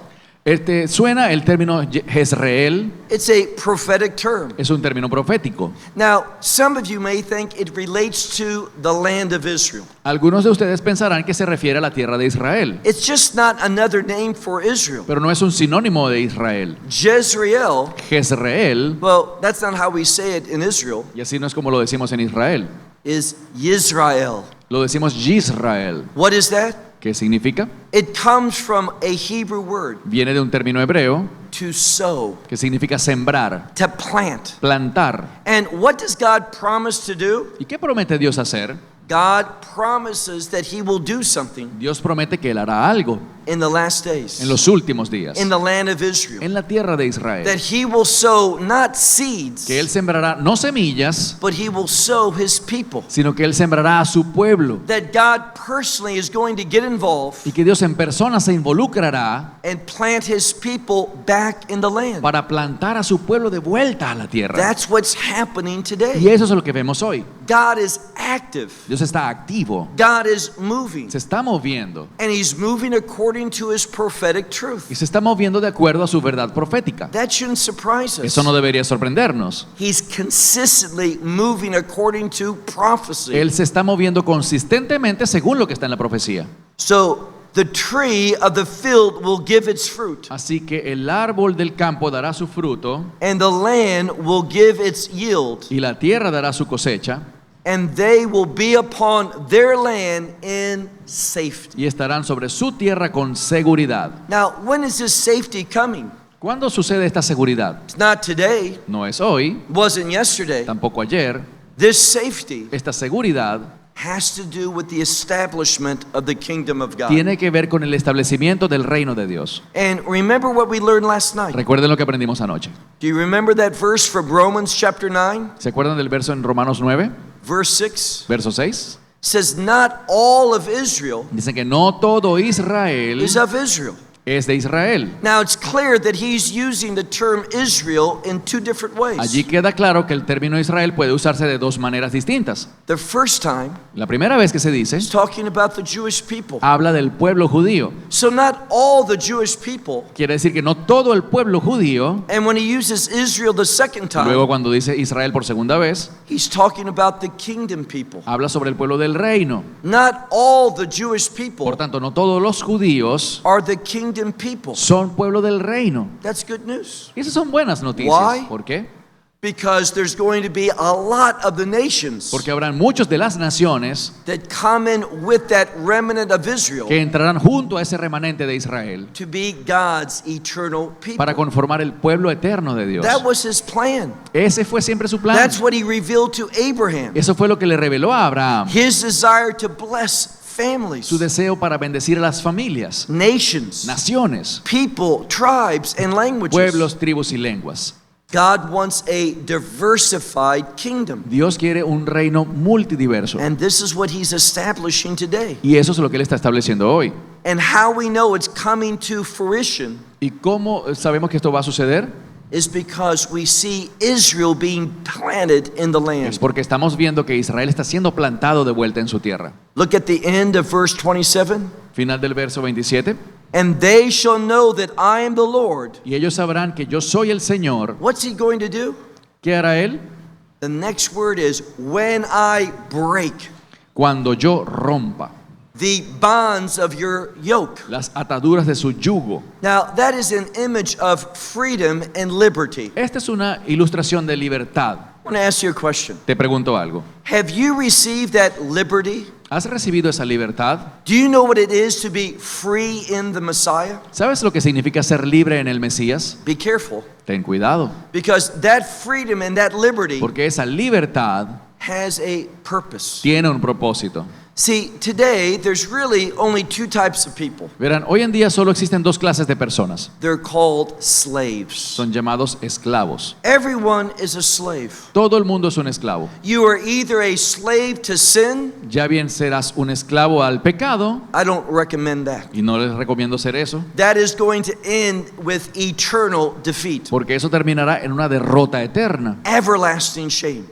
Suena el término Jezreel, It's a prophetic term. es un término profético. Now, some of you may think it relates to the land of Israel. Algunos de ustedes pensarán que se refiere a la tierra de Israel, It's just not another name for Israel. pero no es un sinónimo de Israel. Jezreel, Jezreel, well, that's not how we say it in Israel, y así no es como lo decimos en Israel, is Yisrael. lo decimos Yisrael. What is that? ¿Qué significa? It comes from a Hebrew word, Viene de un término hebreo to sow, que significa sembrar, to plant. plantar. And what does God promise to do? ¿Y qué promete Dios hacer? God promises that he will do something Dios promete que Él hará algo in the last days, en los últimos días, in the land of Israel. en la tierra de That Israel, he will sow not seeds, que Él sembrará no semillas, but he will sow his people. sino que Él sembrará a su pueblo, That God personally is going to get involved y que Dios en persona se involucrará and plant his people back in the land. para plantar a su pueblo de vuelta a la tierra. That's what's happening Y today. eso es lo que vemos hoy. God is active. Dios está activo, God is moving. se está moviendo, And he's moving according to his prophetic truth. y se está moviendo de acuerdo a su verdad profética. That shouldn't surprise us. Eso no debería sorprendernos. He's consistently moving according to prophecy. Él se está moviendo consistentemente según lo que está en la profecía. So the tree of the field will give its fruit, Así que el árbol del campo dará su fruto, and the land will give its yield, y la tierra dará su cosecha, and they will be upon their land in safety. y estarán sobre su tierra con seguridad. Now, when is this safety coming? ¿Cuándo sucede esta seguridad? It's not today, No es hoy, wasn't yesterday. tampoco ayer. This safety Esta seguridad has to do with the establishment of the kingdom of God. tiene que ver con el establecimiento del reino de Dios. And remember what we learned last night. Recuerden lo que aprendimos anoche. Do you remember that verse from Romans chapter 9, ¿Se acuerdan del verso en Romanos 9, verse 6? verso 6? Says not all of Israel Dice que no todo Israel is of Israel. es de Israel. Now it's clear that he's using the term Israel in two different ways. Allí queda claro que el término Israel puede usarse de dos maneras distintas. The first time, La primera vez que se dice, he's talking about the Jewish people. habla del pueblo judío. So not all the Jewish people. Quiere decir que no todo el pueblo judío. And when he uses Israel the second time, Luego cuando dice Israel por segunda vez, he's talking about the kingdom people. habla sobre el pueblo del reino. Not all the Jewish people Por tanto, no todos los judíos are the kingdom people. son pueblo del reino. That's good news. Y esas son buenas noticias. Why? ¿Por qué? Because there's going to be a lot of the nations Porque habrán muchos de las naciones that come in with that remnant of Israel que entrarán junto a ese remanente de Israel to be God's eternal para people. conformar el pueblo eterno de Dios. That was his plan. Ese fue siempre su plan. That's what he revealed to Abraham. Eso fue lo que le reveló a Abraham. His desire to bless families, Su deseo para bendecir a las familias, nations, naciones, people, tribes, and languages. pueblos, tribus y lenguas. God wants a diversified kingdom. Dios quiere un reino multidiverso. And this is what he's establishing today. Y eso es lo que Él está estableciendo hoy. And how we know it's coming to fruition ¿Y cómo sabemos que esto va a suceder? is because we see Israel being planted in the Es land. porque estamos viendo que Israel está siendo plantado de vuelta en su tierra. Look at the end of verse 27. Final del verso 27. And they shall know that I am the Lord. Y ellos sabrán que yo soy el Señor. What's he going to do? ¿Qué hará Él? The next word is when I break Cuando yo rompa the bonds of your yoke. las ataduras de su yugo. Now, that is an image of freedom and liberty. Esta es una ilustración de libertad. I want to ask you a question. Te pregunto algo. Have you received that liberty? ¿Has recibido esa libertad? Do you know what it is to be free in the Messiah? ¿Sabes lo que significa ser libre en el Mesías? Be careful, Ten cuidado, because that freedom and that liberty porque esa libertad has a purpose. tiene un propósito. See, today there's really only two types of people. Verán, hoy en día solo existen dos clases de personas. They're called slaves. Son llamados esclavos. Everyone is a slave. Todo el mundo es un esclavo. You are either a slave to sin. Ya bien serás un esclavo al pecado, I don't recommend that. y no les recomiendo ser eso, That is going to end with eternal defeat, porque eso terminará en una derrota eterna, everlasting shame.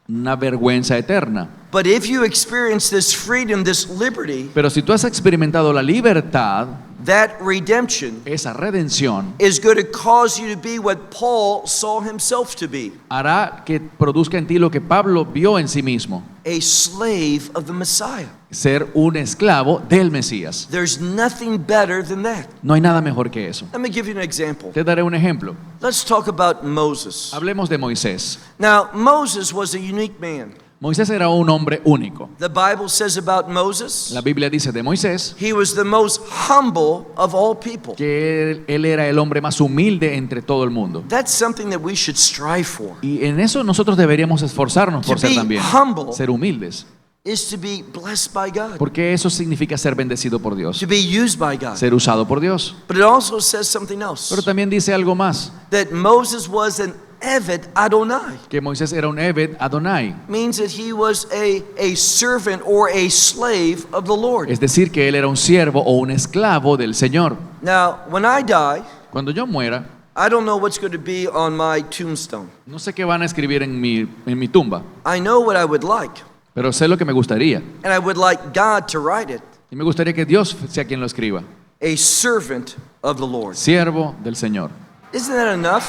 una vergüenza eterna. But if you experience this freedom, this liberty, Pero si tú has experimentado la libertad, that redemption esa redención is going to cause you to be what Paul saw himself to be, hará que produzca en ti lo que Pablo vio en sí mismo, a slave of the Messiah. ser un esclavo del Mesías. There's nothing better than that. No hay nada mejor que eso. Let me give you an example. Te daré un ejemplo. Let's talk about Moses. Hablemos de Moisés. Now, Moses was a unique man. Moisés era un hombre único. The Bible says about Moses, La Biblia dice de Moisés he was the most humble of all people. que él era el hombre más humilde entre todo el mundo. That's something that we should strive for. Y en eso nosotros deberíamos esforzarnos por To ser be también, humble. ser humildes. Is to be blessed by God, Porque eso significa ser bendecido por Dios, to be used by God. ser usado por Dios. But it also says something else, Pero también dice algo más, that Moses was an Eved Adonai. que Moisés era un Eved Adonai. Means that he was a servant or a slave of the Lord. Es decir, que él era un siervo o un esclavo del Señor. Now, when I die, Cuando yo muera, I don't know what's going to be on my tombstone. no sé qué van a escribir en mi tumba, I know what I would like, pero sé lo que me gustaría. and I would like God to write it. Y me gustaría que Dios sea quien lo escriba. A servant of the Lord. Siervo del Señor. Isn't that enough?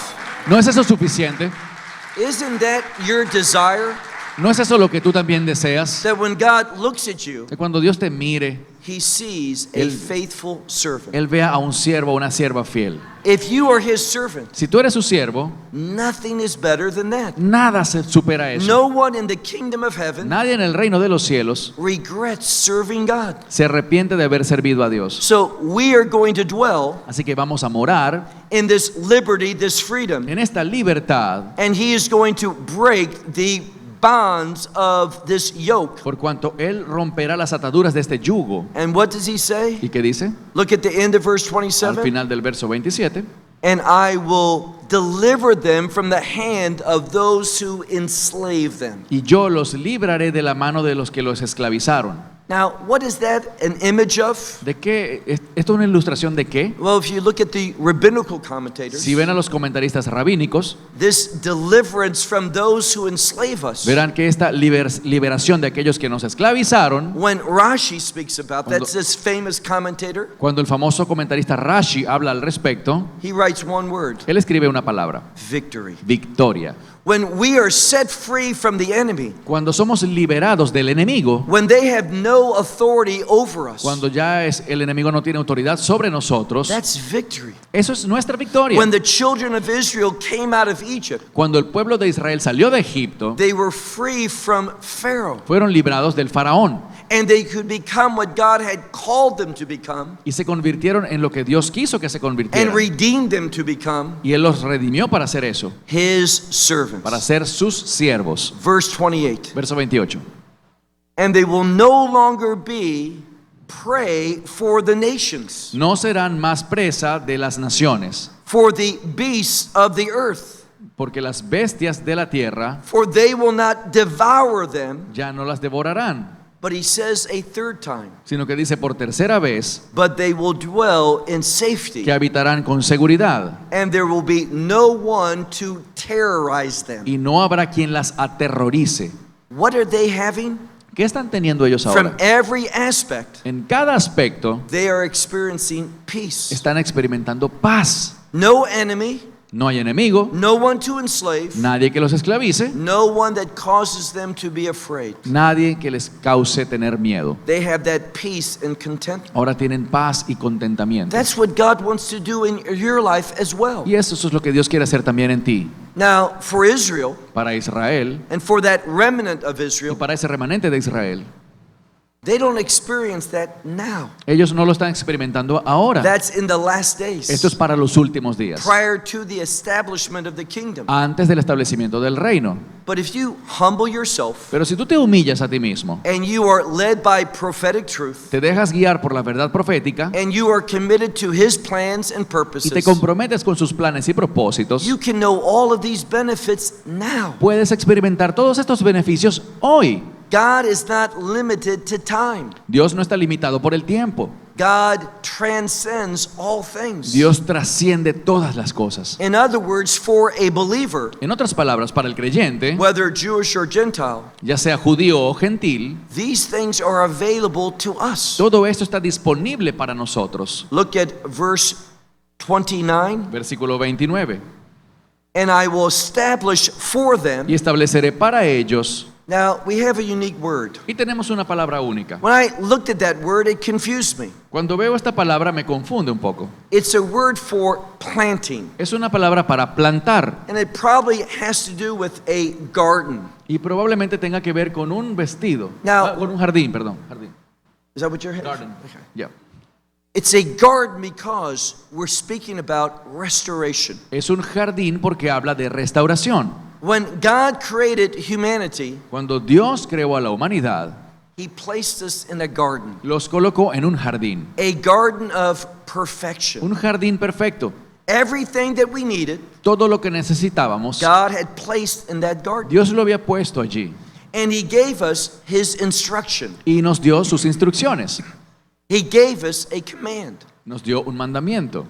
¿No es eso suficiente? Isn't that your desire? ¿No es eso lo que tú también deseas? That when God looks at you, Que cuando Dios te mire, he sees a Él- faithful servant. Él vea a un siervo o una sierva fiel. If you are his servant, Si tú eres su siervo, nothing is better than that. nada se supera eso. No one in the kingdom of heaven Nadie en el reino de los cielos regrets serving God. se arrepiente de haber servido a Dios. So we are going to dwell Así que vamos a morar in this liberty, this freedom, en esta libertad and he is going to break the bonds of this yoke. por cuanto él romperá las ataduras de este yugo. And what does he say? ¿Y qué dice? Look at the end of verse Al 27. final del verso 27. And I will deliver them from the hand of those who enslave them. Y yo los libraré de la mano de los que los esclavizaron. Now, what is that an image of? ¿De qué? ¿Esto es una ilustración de qué? Well, if you look at the rabbinical commentators, Si ven a los comentaristas rabínicos, this deliverance from those who enslave us. verán que esta liberación de aquellos que nos esclavizaron, When Rashi speaks about, Cuando- that's this famous commentator, cuando el famoso comentarista Rashi habla al respecto, he writes one word, él escribe una palabra: victory. victoria. When we are set free from the enemy, Cuando somos liberados del enemigo, when they have no authority over us, cuando ya el enemigo no tiene autoridad sobre nosotros, that's victory. eso es nuestra victoria. When the children of Israel came out of Egypt, Cuando el pueblo de Israel salió de Egipto, they were free from Pharaoh, fueron librados del faraón and they could become what God had called them to become y se convirtieron en lo que Dios quiso que se and convirtieran. redeemed them to become Y él los redimió para hacer eso, his servants. para ser sus siervos. Verse 28. Verso 28. And they will no longer be prey for the nations, No serán más presa de las naciones, for the beasts of the earth, porque las bestias de la tierra for they will not devour them. ya no las devorarán, But he says a third time, sino que dice por tercera vez but they will dwell in safety, que habitarán con seguridad and there will be no one to terrorize them. y no habrá quien las aterrorice. What are they having? ¿Qué están teniendo ellos From ahora? every aspect, En cada aspecto they are experiencing peace. están experimentando paz. No enemy, No hay enemigo, no one to enslave, nadie que los esclavice, no one that causes them to be afraid. nadie que les cause tener miedo. They have that peace and contentment. Ahora tienen paz y contentamiento. That's what God wants to do in your life as well. Y eso es lo que Dios quiere hacer también en ti. Now, for Israel Para Israel and for that remnant of y Israel, para ese remanente de Israel, they don't experience that now. ellos no lo están experimentando ahora. That's in the last days, Esto es para los últimos días, prior to the establishment of the kingdom. antes del establecimiento del reino. But if you humble yourself Pero si tú te humillas a ti mismo, and you are led by prophetic truth, te dejas guiar por la verdad profética and you are committed to his plans and y te purposes, comprometes con sus planes y propósitos, you can know all of these benefits now. puedes experimentar todos estos beneficios hoy. God is not limited to time. Dios no está limitado por el tiempo. God transcends all things. Dios trasciende todas las cosas. In other words, for a believer, En otras palabras, para el creyente, whether Jewish or Gentile, ya sea judío o gentil, these things are available to us. todo esto está disponible para nosotros. Look at verse 29. Versículo 29. And I will establish for them. Y estableceré para ellos. Now, we have a unique word. Y tenemos una palabra única. When I looked at that word, it confused me. Cuando veo esta palabra me confunde un poco. It's a word for planting, Es una palabra para plantar and it probably has to do with a garden. y probablemente tenga que ver con un vestido. Now- Con un jardín, perdón. Jardín. Is that what you're Garden. Okay. Ya. It's a garden because we're speaking about restoration. Es un jardín porque habla de restauración. When God created humanity, Cuando Dios creó a la humanidad, He placed us in a garden, los colocó en un jardín. a garden of perfection. Un jardín perfecto. Everything that we needed, Todo lo que necesitábamos, God had placed in that garden. Dios lo había puesto allí And He gave us His instruction. y nos dio sus instrucciones. He gave us a command. Nos dio un mandamiento.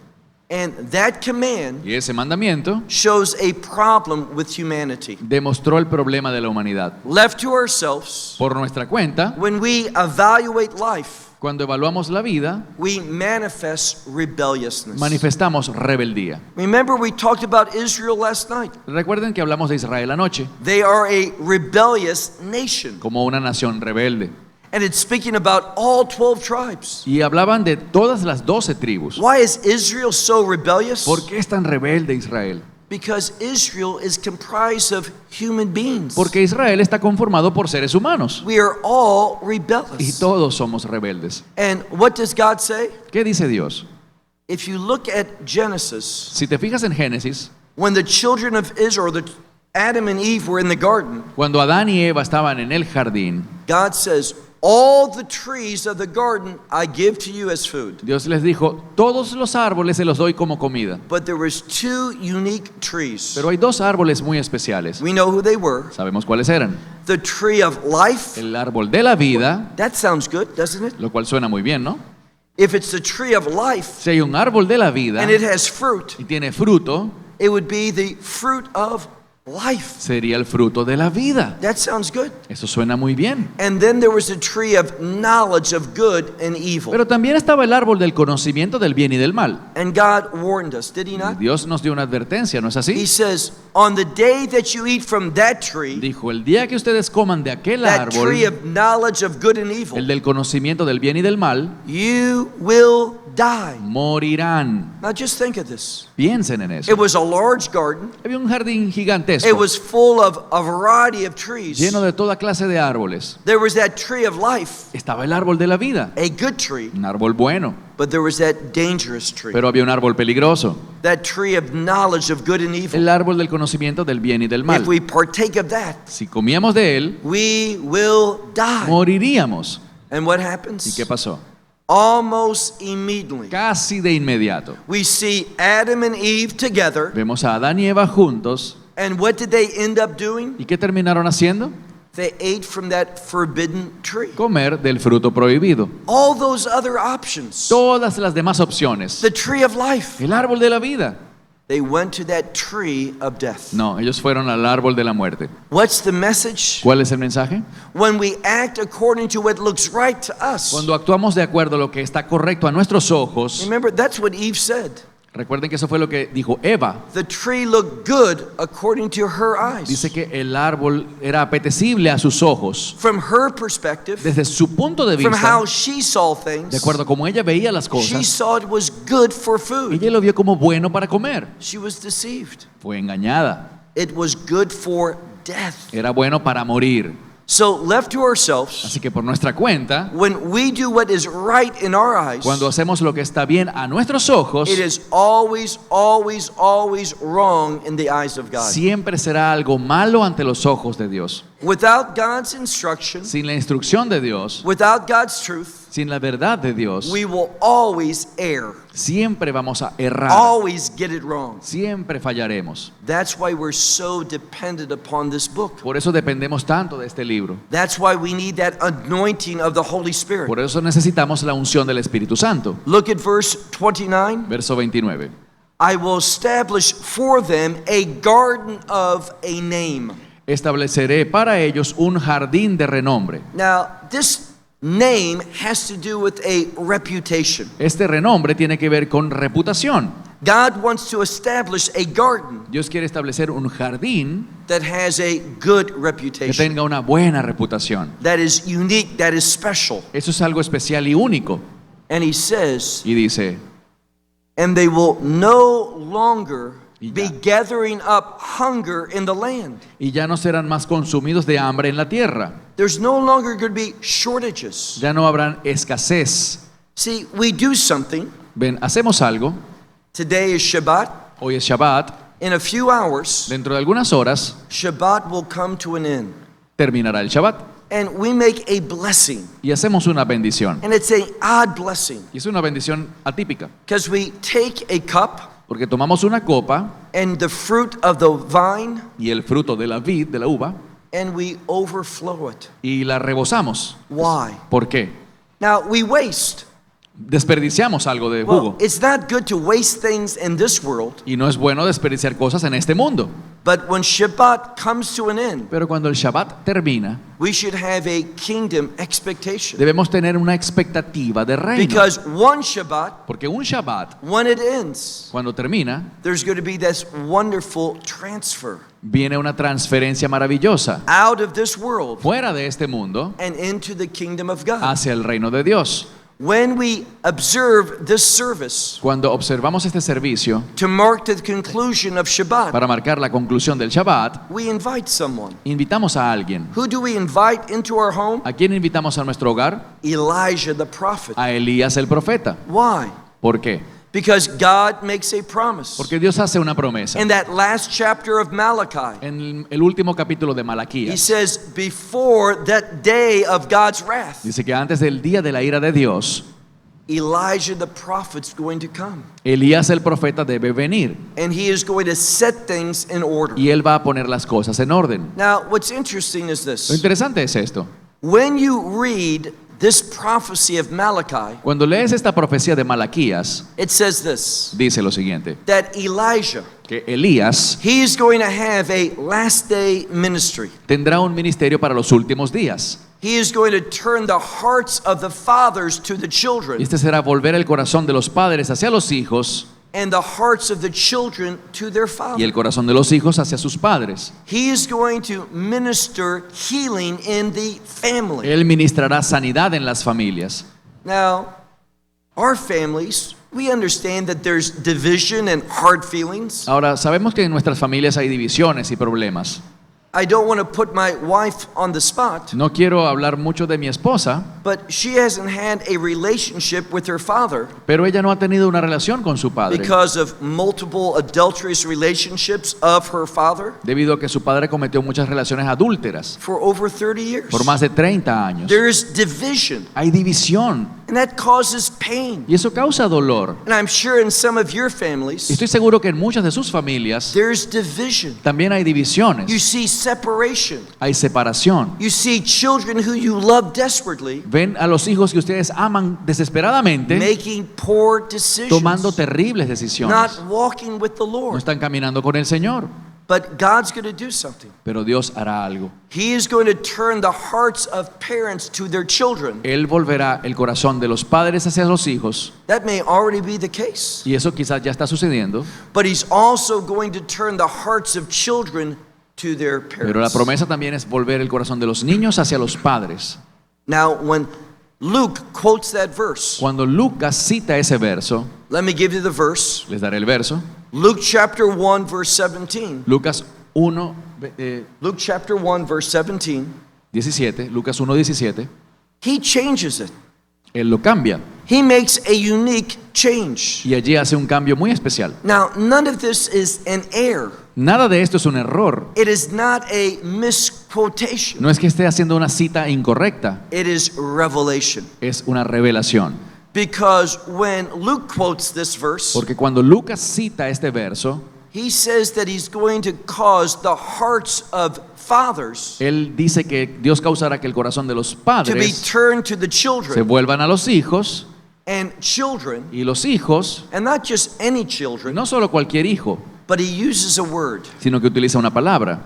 And that command Y ese mandamiento shows a problem with humanity. demostró el problema de la humanidad. Left to ourselves, Por nuestra cuenta, when we evaluate life, cuando evaluamos la vida, we manifest rebelliousness. manifestamos rebeldía. Remember, we talked about Israel last night. Recuerden que hablamos de Israel anoche They are a rebellious nation. como una nación rebelde. And it's speaking about all 12 tribes. Y hablaban de todas las 12 tribus. Why is Israel so rebellious? ¿Por qué es tan rebelde Israel? Because Israel is comprised of human beings. Porque Israel está conformado por seres humanos. We are all Y rebellious. todos somos rebeldes. And what does God say? ¿Qué dice Dios? If you look at Genesis, Si te fijas en Génesis, when the children of Israel, Adam and Eve were in the garden, Cuando Adán y Eva estaban en el jardín, God says, all the trees of the garden I give to you as food. Dios les dijo, todos los árboles se los doy como comida. But there was two unique trees. Pero hay dos árboles muy especiales. We know who they were. Sabemos cuáles eran. The tree of life. El árbol de la vida, That sounds good, doesn't it? lo cual suena muy bien, ¿no? If it's the tree of life Si hay un árbol de la vida and it has fruit, y tiene fruto, it would be the fruit of life. sería el fruto de la vida. That sounds good. Eso suena muy bien. And then there was a tree of knowledge of good and evil. Pero también estaba el árbol del conocimiento del bien y del mal. And God warned us, did he Y not? Dios nos dio una advertencia, ¿no es He así? says, on the day that you eat from that tree, Dijo, el día que ustedes coman de aquel that tree árbol, of knowledge of good and el evil, del conocimiento del bien y del mal, you will die. morirán. Now just think of this. Piensen en eso. It was a large garden. Había un jardín It gigantesco, was full of a variety of trees. lleno de toda clase de árboles. There was that tree of life, Estaba el árbol de la vida, a good tree, un árbol bueno, but there was that dangerous tree, pero había un árbol peligroso, that tree of knowledge of good and evil. el árbol del conocimiento del bien y del mal. If we partake of that, Si comíamos de él, we will die. moriríamos. And what ¿Y happens? qué pasó? Almost immediately, Casi de inmediato. we see Adam and Eve together. Vemos a Adán y Eva juntos. And what did they end up doing? ¿Y qué terminaron haciendo? They ate from that forbidden tree. Comer del fruto prohibido. All those other options, Todas las demás opciones. the tree of life, El árbol de la vida. they went to that tree of death. No, ellos fueron al árbol de la muerte. What's the message? ¿Cuál es el mensaje? When we act according to what looks right to us. Cuando actuamos de acuerdo a lo que está correcto a nuestros ojos, Remember, that's what Eve said. recuerden que eso fue lo que dijo Eva. The tree looked good according to her eyes. Dice que el árbol era apetecible a sus ojos. From her perspective, Desde su punto de from vista, how she saw things, de acuerdo a cómo ella veía las she cosas, saw it was good for food. ella lo vio como bueno para comer. She was deceived. Fue engañada. It was good for death. Era bueno para morir. So, left to ourselves, Así que por nuestra cuenta, when we do what is right in our eyes, cuando hacemos lo que está bien a nuestros ojos, it is always, always, always wrong in the eyes of God. siempre será algo malo ante los ojos de Dios. Without God's instruction, Sin la instrucción de Dios, without God's truth, sin la verdad de Dios, we will always err, siempre vamos a errar, always get it wrong. siempre fallaremos. That's why we're so dependent upon this book. Por eso dependemos tanto de este libro. That's why we need that anointing of the Holy Spirit. Por eso necesitamos la unción del Espíritu Santo. Look at verse 29. Verso 29. I will establish for them a garden of a name. Estableceré para ellos un jardín de renombre. Now, this name has to do with a reputation. Este renombre tiene que ver con reputación. God wants to establish a garden Dios quiere establecer un jardín that has a good que reputation, tenga una buena reputación. that is unique, that is special. Eso es algo especial y único. And he says, Y dice, and they will no longer Y be ya. gathering up hunger in the land. y ya no serán más consumidos de hambre en la tierra. There's no longer going to be shortages. Ya no habrán escasez. See, we do something. Ven, hacemos algo. Today is Shabbat. Hoy es Shabbat. In a few hours, Dentro de algunas horas Shabbat will come to an end. terminará el Shabbat. And we make a blessing. Y hacemos una bendición. And it's an odd blessing. Y es una bendición atípica. Because we take a cup Porque tomamos una copa and the fruit of the vine y el fruto de la vid, de la uva, and we overflow it. y la rebosamos. Why? ¿Por qué? Now, we waste. Desperdiciamos algo de Well, jugo. it's not good to waste things in this world, Y no es bueno desperdiciar cosas en este mundo. but when Shabbat comes to an end, Pero cuando el Shabbat termina, we should have a kingdom expectation. debemos tener una expectativa de reino. Because one Shabbat, Porque un Shabbat, when it ends, cuando termina, there's going to be this wonderful transfer viene una transferencia maravillosa out of this world fuera de este mundo and into the kingdom of God. hacia el reino de Dios. When we observe this service Cuando observamos este servicio to mark the conclusion of Shabbat, para marcar la conclusión del Shabbat, we invite someone. invitamos a alguien. Who do we invite into our home? ¿A quién invitamos a nuestro hogar? Elijah the prophet. A Elías el profeta. Why? ¿Por qué? Because God makes a promise. Porque Dios hace una promesa. In that last chapter of Malachi, En el último capítulo de he Malaquías, says, before that day of God's wrath, dice que antes del día de la ira de Dios, Elijah the prophet's going to come. Elías el profeta debe venir And he is going to set things in order. y él va a poner las cosas en orden. Now, what's interesting is Lo this. interesante es esto. When you read this prophecy of Malachi, Cuando lees esta profecía de Malaquías, it says this, dice lo siguiente, that Elijah, que Elías he is going to have a last day ministry. tendrá un ministerio para los últimos días. He is going to turn the hearts of the fathers to the Y children, este será volver el corazón de los padres hacia los hijos and the hearts of the children to their y father. el corazón de los hijos hacia sus padres. He is going to minister healing in the family. Él ministrará sanidad en las familias. Now, our families, we understand that there's division and hard feelings. Ahora, sabemos que en nuestras familias hay divisiones y problemas. I don't want to put my wife on the spot, No quiero hablar mucho de mi esposa, but she hasn't had a relationship with her father pero ella no ha tenido una relación con su padre because of multiple adulterous relationships of her father debido a que su padre cometió muchas relaciones adúlteras for over 30 years. por más de 30 años. There's division, Hay división and that causes pain. y eso causa dolor. And I'm sure in some of your Y families, estoy seguro que en muchas de sus familias there's division. también hay You divisiones, see separation. hay separación. You see children who you love desperately Ven a los hijos que ustedes aman desesperadamente making poor decisions, tomando terribles decisiones. not walking with the No Lord. están caminando con el Señor, But God's going to do something. pero Dios hará algo. He is going to turn the hearts of parents to their children. Él volverá el corazón de los padres hacia los hijos, That may already be the case. y eso quizás ya está sucediendo, But He's also going to turn the hearts of children to their pero la parents. promesa también es volver el corazón de los niños hacia los padres. Now, when Luke quotes that verse, Cuando Lucas cita ese verso, let me give you the verse. les daré el verso, Luke chapter 1, verse 17. Lucas 1, Luke chapter 1, verse 17. 17, Lucas 1, 17, He changes it. él lo cambia He makes a unique change. y allí hace un cambio muy especial. Now, none of this is an error. Nada de esto es un error. It is not a misquotation. No es que esté haciendo una cita incorrecta, It is revelation. es una revelación. Because when Luke quotes this verse, Porque cuando Lucas cita este verso, he says that he's going to cause the hearts of fathers él dice que Dios causará que el corazón de los to be padres turned to the se children, vuelvan a los hijos, and children, y los hijos, and not just any children, no solo cualquier hijo, but he uses a word sino que utiliza una palabra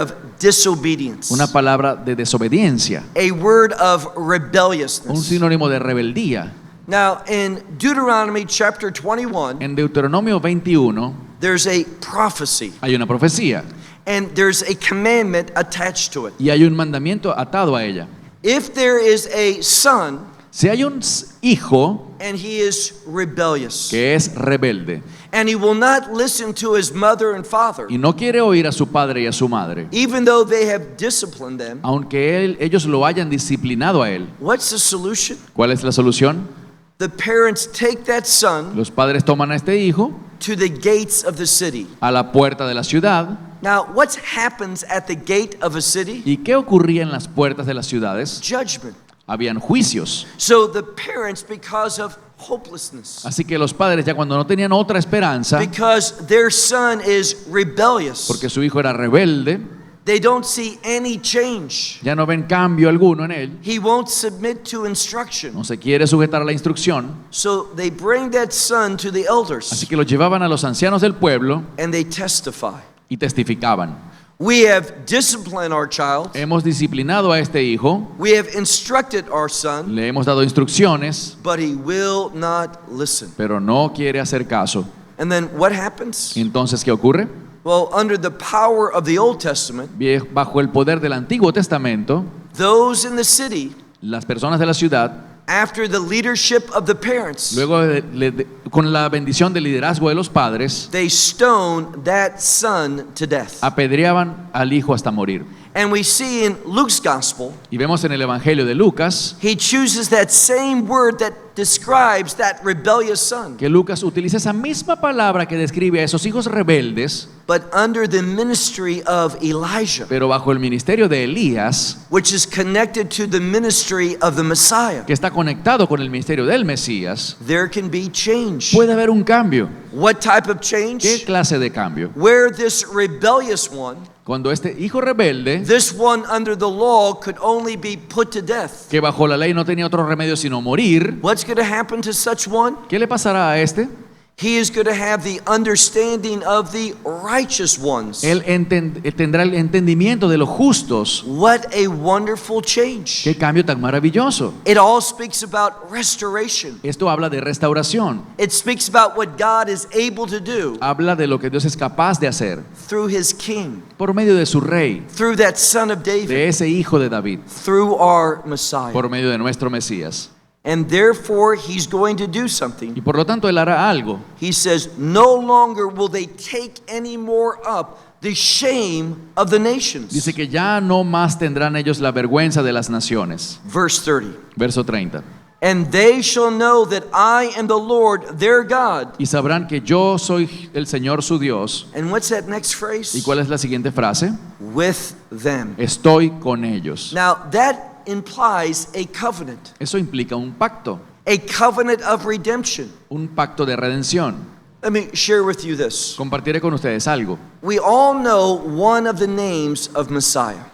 of disobedience, una palabra de desobediencia, a word of un rebelliousness. sinónimo de rebeldía. Now, in Deuteronomy chapter 21, En Deuteronomio 21 there's a prophecy, hay una profecía and there's a commandment attached to it. y hay un mandamiento atado a ella. If there is a son Si hay un hijo and he is rebellious, que es rebelde and he will not listen to his mother and father, y no quiere oír a su padre y a su madre, even though they have disciplined them, aunque ellos lo hayan disciplinado a él, what's the solution? ¿cuál es la solución? The parents take that son Los padres toman a este hijo to the gates of the city. a la puerta de la ciudad. Now, what happens at the gate of a city? ¿Y qué ocurría en las puertas de las ciudades? Judgment. Habían juicios. So the parents, because of hopelessness, Así que los padres ya cuando no tenían otra esperanza, because their son is rebellious, porque su hijo era rebelde, they don't see any change. ya no ven cambio alguno en él, He won't submit to instruction. no se quiere sujetar a la instrucción, So they bring that son to the así elders que lo llevaban a los ancianos del pueblo and they testify. y testificaban. We have disciplined our child. Hemos disciplinado a este hijo, We have instructed our son, le hemos dado instrucciones, but he will not listen. pero no quiere hacer caso. And then what happens? Entonces, ¿qué ocurre? Well, under the power of the Old Testament, Bajo el poder del Antiguo Testamento, those in the city, las personas de la ciudad, after the leadership of the parents, luego con la bendición del liderazgo de los padres, they stone that son to death. apedreaban al hijo hasta morir. And we see in Luke's gospel, Y vemos en el Evangelio de Lucas he chooses that same word that describes that rebellious son, que Lucas utiliza esa misma palabra que describe a esos hijos rebeldes, but under the ministry of Elijah, pero bajo el ministerio de Elías, which is connected to the ministry of the Messiah. que está conectado con el ministerio del Mesías. There can be change. Puede haber un cambio. What type of ¿Qué change? clase de cambio? Where this rebellious one, Cuando este hijo rebelde, this one under the law, could only be put to death. que bajo la ley no tenía otro remedio sino morir, What's going to happen to such one? ¿qué le pasará a este? He is going to have the understanding of the righteous ones. Él tendrá el entendimiento de los justos. What a wonderful change. ¡Qué cambio tan maravilloso! It all speaks about restoration. Esto habla de restauración. It speaks about what God is able to do Habla de lo que Dios es capaz de hacer through his king, por medio de su rey, through that son of David, de ese hijo de David, through our Messiah. por medio de nuestro Mesías. And therefore, he's going to do something. Y por lo tanto, Él hará algo. He says, no longer will they take any more up the shame of the nations. Dice que ya no más tendrán ellos la vergüenza de las naciones. Verse 30. Verso 30. And they shall know that I am the Lord their God. Y sabrán que yo soy el Señor su Dios. And what's that next ¿Y phrase? cuál es la siguiente frase? With them. Estoy con ellos. Now, that implies a covenant. Eso implica un pacto, A covenant of redemption. un pacto de redención. Let me share with you this. Compartiré con ustedes algo. We all know one of the names of Messiah.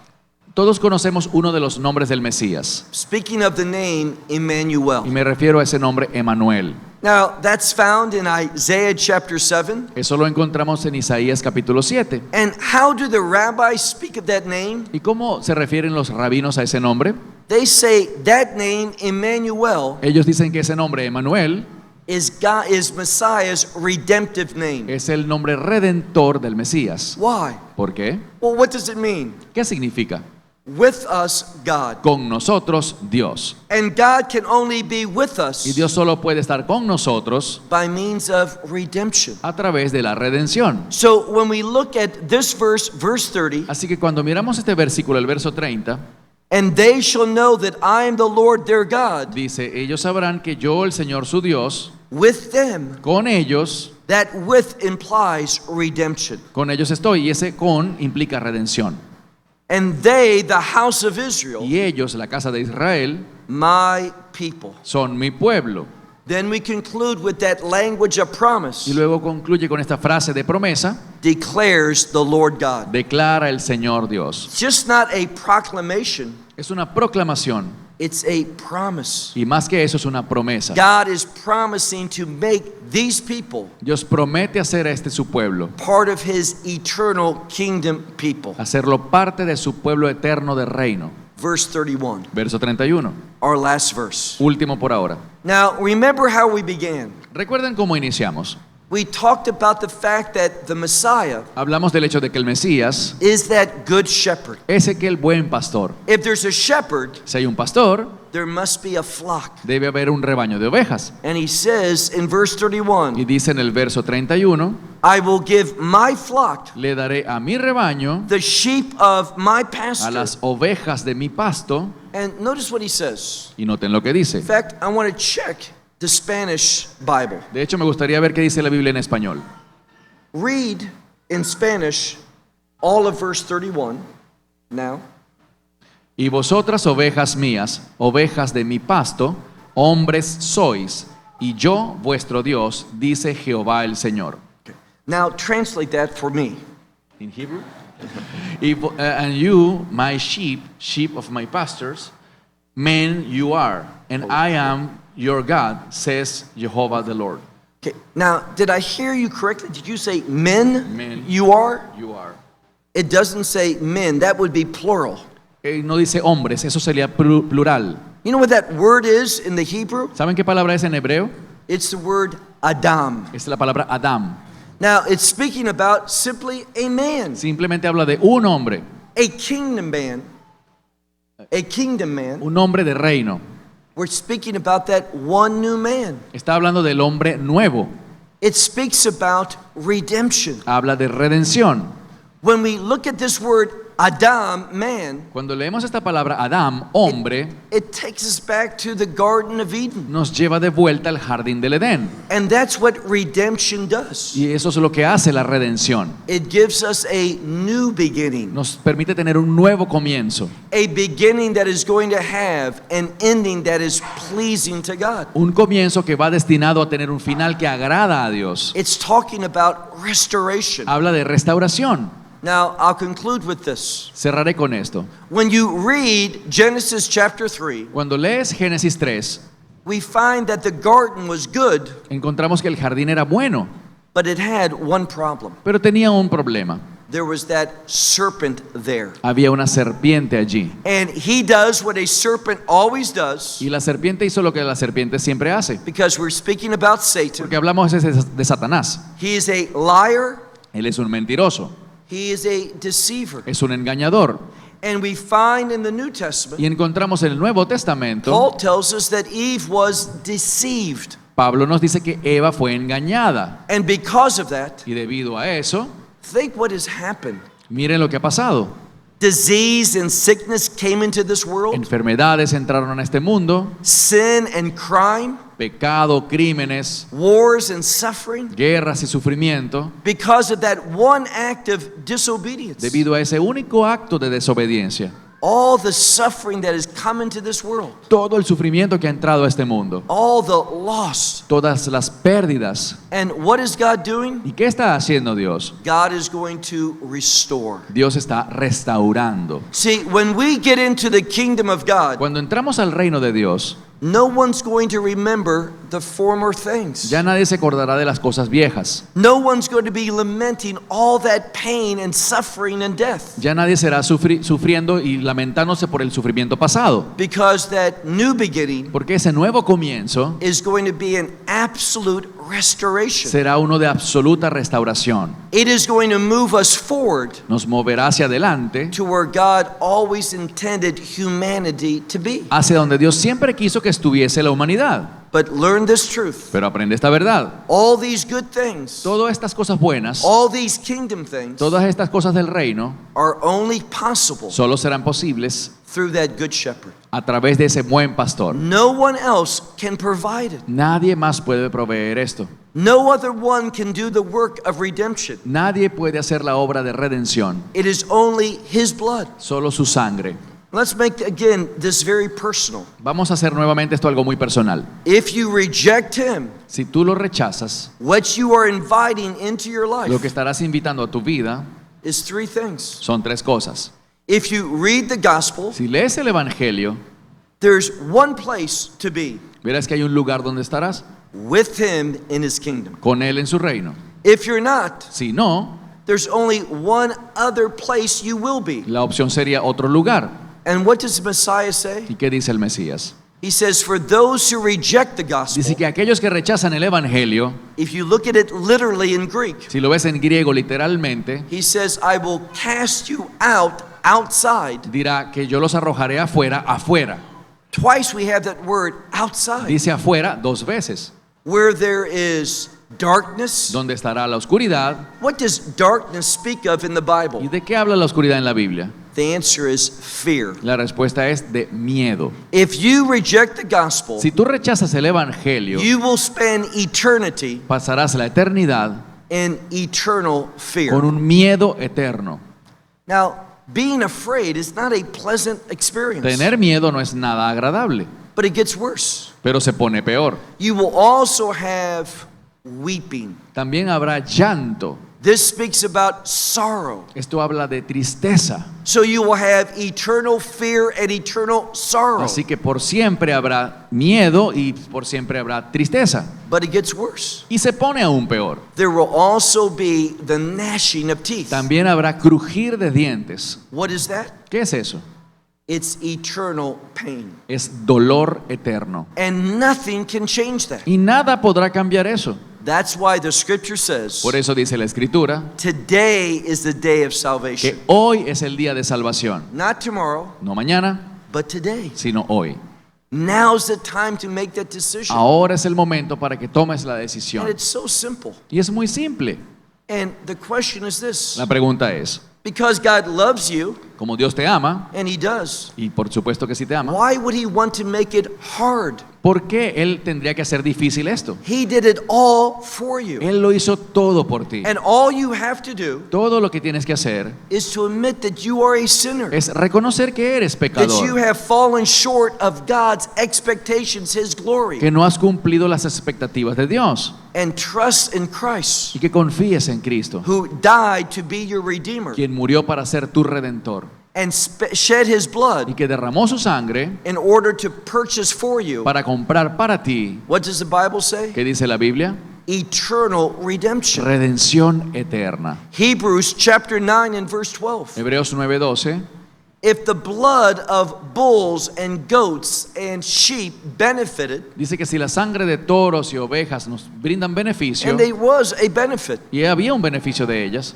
Todos conocemos uno de los nombres del Mesías. Speaking of the name Emmanuel. Y me refiero a ese nombre Emanuel. Now, that's found in Isaiah chapter 7. Eso lo encontramos en Isaías capítulo 7. And how do the rabbis speak of that name? ¿Y cómo se refieren los rabinos a ese nombre? They say that name, Emmanuel, Ellos dicen que ese nombre Emanuel is Messiah's redemptive name. es el nombre redentor del Mesías. Why? ¿Por qué? Well, what does it mean? ¿Qué significa? With us, God. Con nosotros, Dios. And God can only be with Y us Dios solo puede estar con nosotros by means of redemption. a través de la redención. So when we look at this verse, verse 30, Así que cuando miramos este versículo, el verso 30, and they shall know that I am the Lord their God, dice, ellos sabrán que yo, el Señor su Dios, with them, con ellos implies redemption. estoy. Y ese con implica redención. And they, the house of Israel, Y ellos, la casa de Israel, my people. son mi pueblo. Then we conclude with that language of promise, Y luego concluye con esta frase de promesa, declares the Lord God. declara el Señor Dios. It's just not a proclamation, Es una proclamación. it's a promise. Y más que eso, es una promesa. God is promising to make these people Dios promete hacer a este su pueblo, part of his eternal kingdom people. hacerlo parte de su pueblo eterno de reino. Verse 31, Verso 31, our last verse. último por ahora. Now, remember how we began. Recuerden cómo iniciamos. We talked about the fact that the Messiah Hablamos del hecho de que el Mesías is that good shepherd. es aquel buen pastor. If there's a shepherd, Si hay un pastor, there must be a flock. debe haber un rebaño de ovejas. And he says in verse Y 31, dice en el verso 31, I will give my flock, le daré a mi rebaño, the sheep of my a pasture. las ovejas de mi pasto. And notice what he says. Y noten lo que dice. In fact, I want to check the Spanish Bible. De hecho, me gustaría ver qué dice la Biblia en español. Read in Spanish all of verse 31 now. Y vosotras, ovejas mías, ovejas de mi pasto, hombres sois, y yo, vuestro Dios, dice Jehová el Señor. Now translate that for me. In Hebrew? And you, my sheep, sheep of my pastors, men you are, and I am your God, says Jehovah the Lord. Okay. Now, did I hear you correctly? Did you say men? Men. You are? You are. It doesn't say men. That would be plural. No dice hombres, eso sería plural. You know what that word is in the Hebrew? ¿Saben qué palabra es en hebreo? It's the word Adam. Es la palabra Adam. Now, it's speaking about simply a man, Simplemente habla de un hombre, a kingdom man, a kingdom man. un hombre de reino. We're speaking about that one new man. Está hablando del hombre nuevo. It speaks about redemption. Habla de redención. When we look at this word Adam, man, Cuando leemos esta palabra Adam, hombre, it takes us back to the Garden of Eden. nos lleva de vuelta al jardín del Edén. And that's what redemption does. Y eso es lo que hace la redención. It gives us a new beginning, Nos permite tener un nuevo comienzo. a beginning that is going to have an ending that is pleasing to God. Un comienzo que va destinado a tener un final que agrada a Dios. It's talking about restoration. Habla de restauración. Now, I'll conclude with this. Cerraré con esto. When you read Genesis chapter 3, Cuando lees Génesis 3, we find that the garden was good, encontramos que el jardín era bueno, but it had one problem. pero tenía un problema. There was that serpent there. Había una serpiente allí. And he does what a serpent always does, Y la serpiente hizo lo que la serpiente siempre hace. because we're speaking about Satan. Porque hablamos de Satanás. He is a liar, Él es un mentiroso, he is a deceiver. es un engañador. And we find in the New Testament, Y encontramos en el Nuevo Testamento, Paul tells us that Eve was deceived. Pablo nos dice que Eva fue engañada. And because of that, Y debido a eso, think what has happened. miren lo que ha pasado. Disease and sickness came into this world, Enfermedades entraron a este mundo, sin and crime, pecado, crímenes, wars and suffering, guerras y sufrimiento, because of that one act of disobedience. debido a ese único acto de desobediencia. All the suffering that has come into this world, Todo el sufrimiento que ha entrado a este mundo, all the loss. todas las pérdidas. And what is God doing? ¿Y qué está haciendo Dios? God is going to restore. Dios está restaurando. See, when we get into the kingdom of God, Cuando entramos al reino de Dios, no one's going to remember the former things. ya nadie se acordará de las cosas viejas. No one's going to be lamenting all that pain and suffering and death, Ya nadie será sufriendo y lamentándose por el sufrimiento pasado. because that new beginning Porque ese nuevo comienzo is going to be an absolute restoration. será uno de absoluta restauración. It is going to move us forward Nos moverá hacia adelante, to where God always intended humanity to be. hacia donde Dios siempre quiso que estuviese la humanidad. But learn this truth. Pero aprende esta verdad. All these good things, Todas estas cosas buenas, all these kingdom things todas estas cosas del reino, are only possible solo serán posibles through that good shepherd. a través de ese buen pastor. No one else can provide it. Nadie más puede proveer esto. No other one can do the work of redemption. Nadie puede hacer la obra de redención. It is only his blood. Solo su sangre. Let's make again this very personal. Vamos a hacer nuevamente esto algo muy personal. If you reject him, Si tú lo rechazas, what you are inviting into your lo que life estarás invitando a tu vida is three things. son tres cosas. If you read the gospel, Si lees el Evangelio, there's one place to be, verás que hay un lugar donde estarás with him in his kingdom. con Él en su reino. If you're not, Si no, there's only one other place you will be. la opción sería otro lugar. And what does Messiah say? ¿Y qué dice el Mesías? He says, for those who reject the gospel, Dice que aquellos que rechazan el Evangelio, if you look at it literally in Greek, si lo ves en griego literalmente, he says, I will cast you out outside. dirá que yo los arrojaré afuera, afuera. Twice we have that word outside, Dice afuera dos veces. where there is darkness. ¿Dónde estará la oscuridad? What does darkness speak of in the ¿Y Bible? de qué habla la oscuridad en la Biblia? The answer is fear. La respuesta es de miedo. If you reject the gospel, Si tú rechazas el Evangelio, you will spend eternity pasarás la eternidad in eternal con fear. un miedo eterno. Now, being afraid is not a pleasant experience, Tener miedo no es nada agradable, but it gets worse. pero se pone peor. You will also have weeping. También habrá llanto. This speaks about sorrow. Esto habla de tristeza. So you will have eternal fear and eternal sorrow. Así que por siempre habrá miedo y por siempre habrá tristeza. But it gets worse. Y se pone aún peor. There will also be the gnashing of teeth. También habrá crujir de dientes. What is that? ¿Qué es eso? It's eternal pain. Es dolor eterno. And nothing can change that. Y nada podrá cambiar eso. That's why the scripture says, Por eso dice la Escritura today is the day of salvation. que hoy es el día de salvación. Not tomorrow, No mañana, but today. sino hoy. Now's the time to make that decision. Ahora es el momento para que tomes la And decisión. it's so simple. Y es muy simple. And the question is this. La pregunta es, Because God loves you, como Dios te ama, and He does, y por supuesto que sí te ama, why would He want to make it hard? ¿por qué Él tendría que hacer difícil esto? He did it all for you. Él lo hizo todo por ti. And all you have to do Todo lo que tienes que hacer is to admit that you are a sinner, es reconocer que eres that you pecador, have fallen short of God's expectations, His glory, que no has cumplido las expectativas de Dios and trust in Christ, y que confíes en Cristo, who died to be your Redeemer quien murió para ser tu redentor and shed His y blood que derramó su sangre in order to purchase for you. para comprar para ti, What does the Bible say? ¿qué dice la Biblia? Eternal redemption. Redención eterna. Hebrews chapter 9 and verse 12. Hebreos 9:12. If the blood of bulls and goats and sheep benefited, Dice que si la sangre de toros y ovejas nos brindan beneficio, and there was a benefit, y había un beneficio de ellas,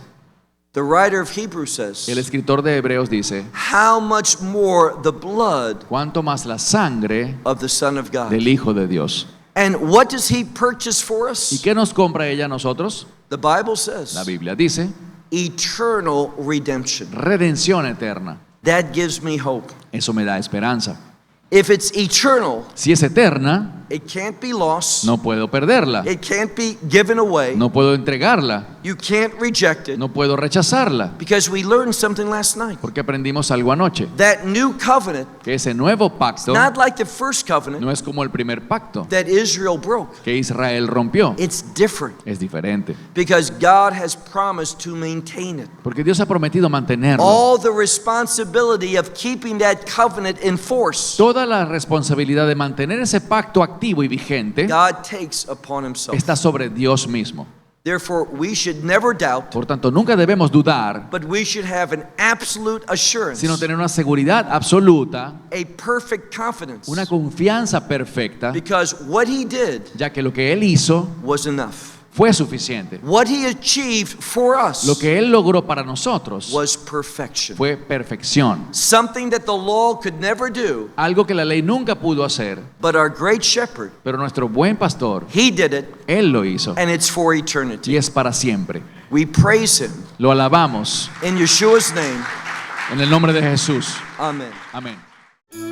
the writer of Hebrews says, el escritor de Hebreos dice, how much more the blood cuánto más la sangre of the Son of God. del Hijo de Dios. And what does He purchase for ¿Y us? qué nos compra ella a nosotros? The Bible La says, Biblia dice, eternal redemption. redención eterna. That gives me hope. Eso me da esperanza. If it's eternal, Si es eterna, it can't be lost. no puedo perderla, It can't be given away. no puedo entregarla, You can't reject it. no puedo rechazarla, Because we learned something last night. porque aprendimos algo anoche, That new covenant, que ese nuevo pacto not like the first covenant no es como el primer pacto that Israel broke. que Israel rompió, It's different es diferente, because God has promised to maintain it. porque Dios ha prometido mantenerlo. All the responsibility of keeping that covenant in force, Toda la responsabilidad de mantener ese pacto activo y vigente God takes upon Himself. está sobre Dios mismo. Therefore, we should never doubt, Por tanto, nunca debemos dudar, but we should have an absolute assurance, sino tener una seguridad absoluta, a perfect confidence, una confianza perfecta, because what He did ya que lo que Él hizo was enough. fue suficiente. What He achieved for us Lo que Él logró para nosotros was perfection. fue perfección. Something that the law could never do, Algo que la ley nunca pudo hacer, but our great shepherd, pero nuestro buen pastor, He did it, Él lo hizo and it's for y eternity. es para siempre. We praise Him Lo alabamos in Yeshua's name. en el nombre de Jesús. Amen. Amén.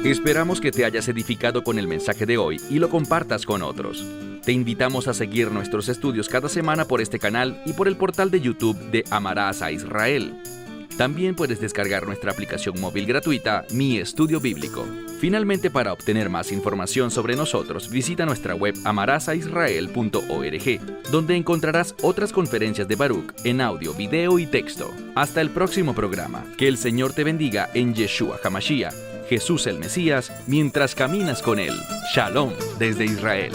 Esperamos que te hayas edificado con el mensaje de hoy y lo compartas con otros. Te invitamos a seguir nuestros estudios cada semana por este canal y por el portal de YouTube de Amarás a Israel. También puedes descargar nuestra aplicación móvil gratuita, Mi Estudio Bíblico. Finalmente, para obtener más información sobre nosotros, visita nuestra web amarasaisrael.org, donde encontrarás otras conferencias de Baruch en audio, video y texto. Hasta el próximo programa. Que el Señor te bendiga en Yeshua HaMashiach, Jesús el Mesías, mientras caminas con Él. Shalom desde Israel.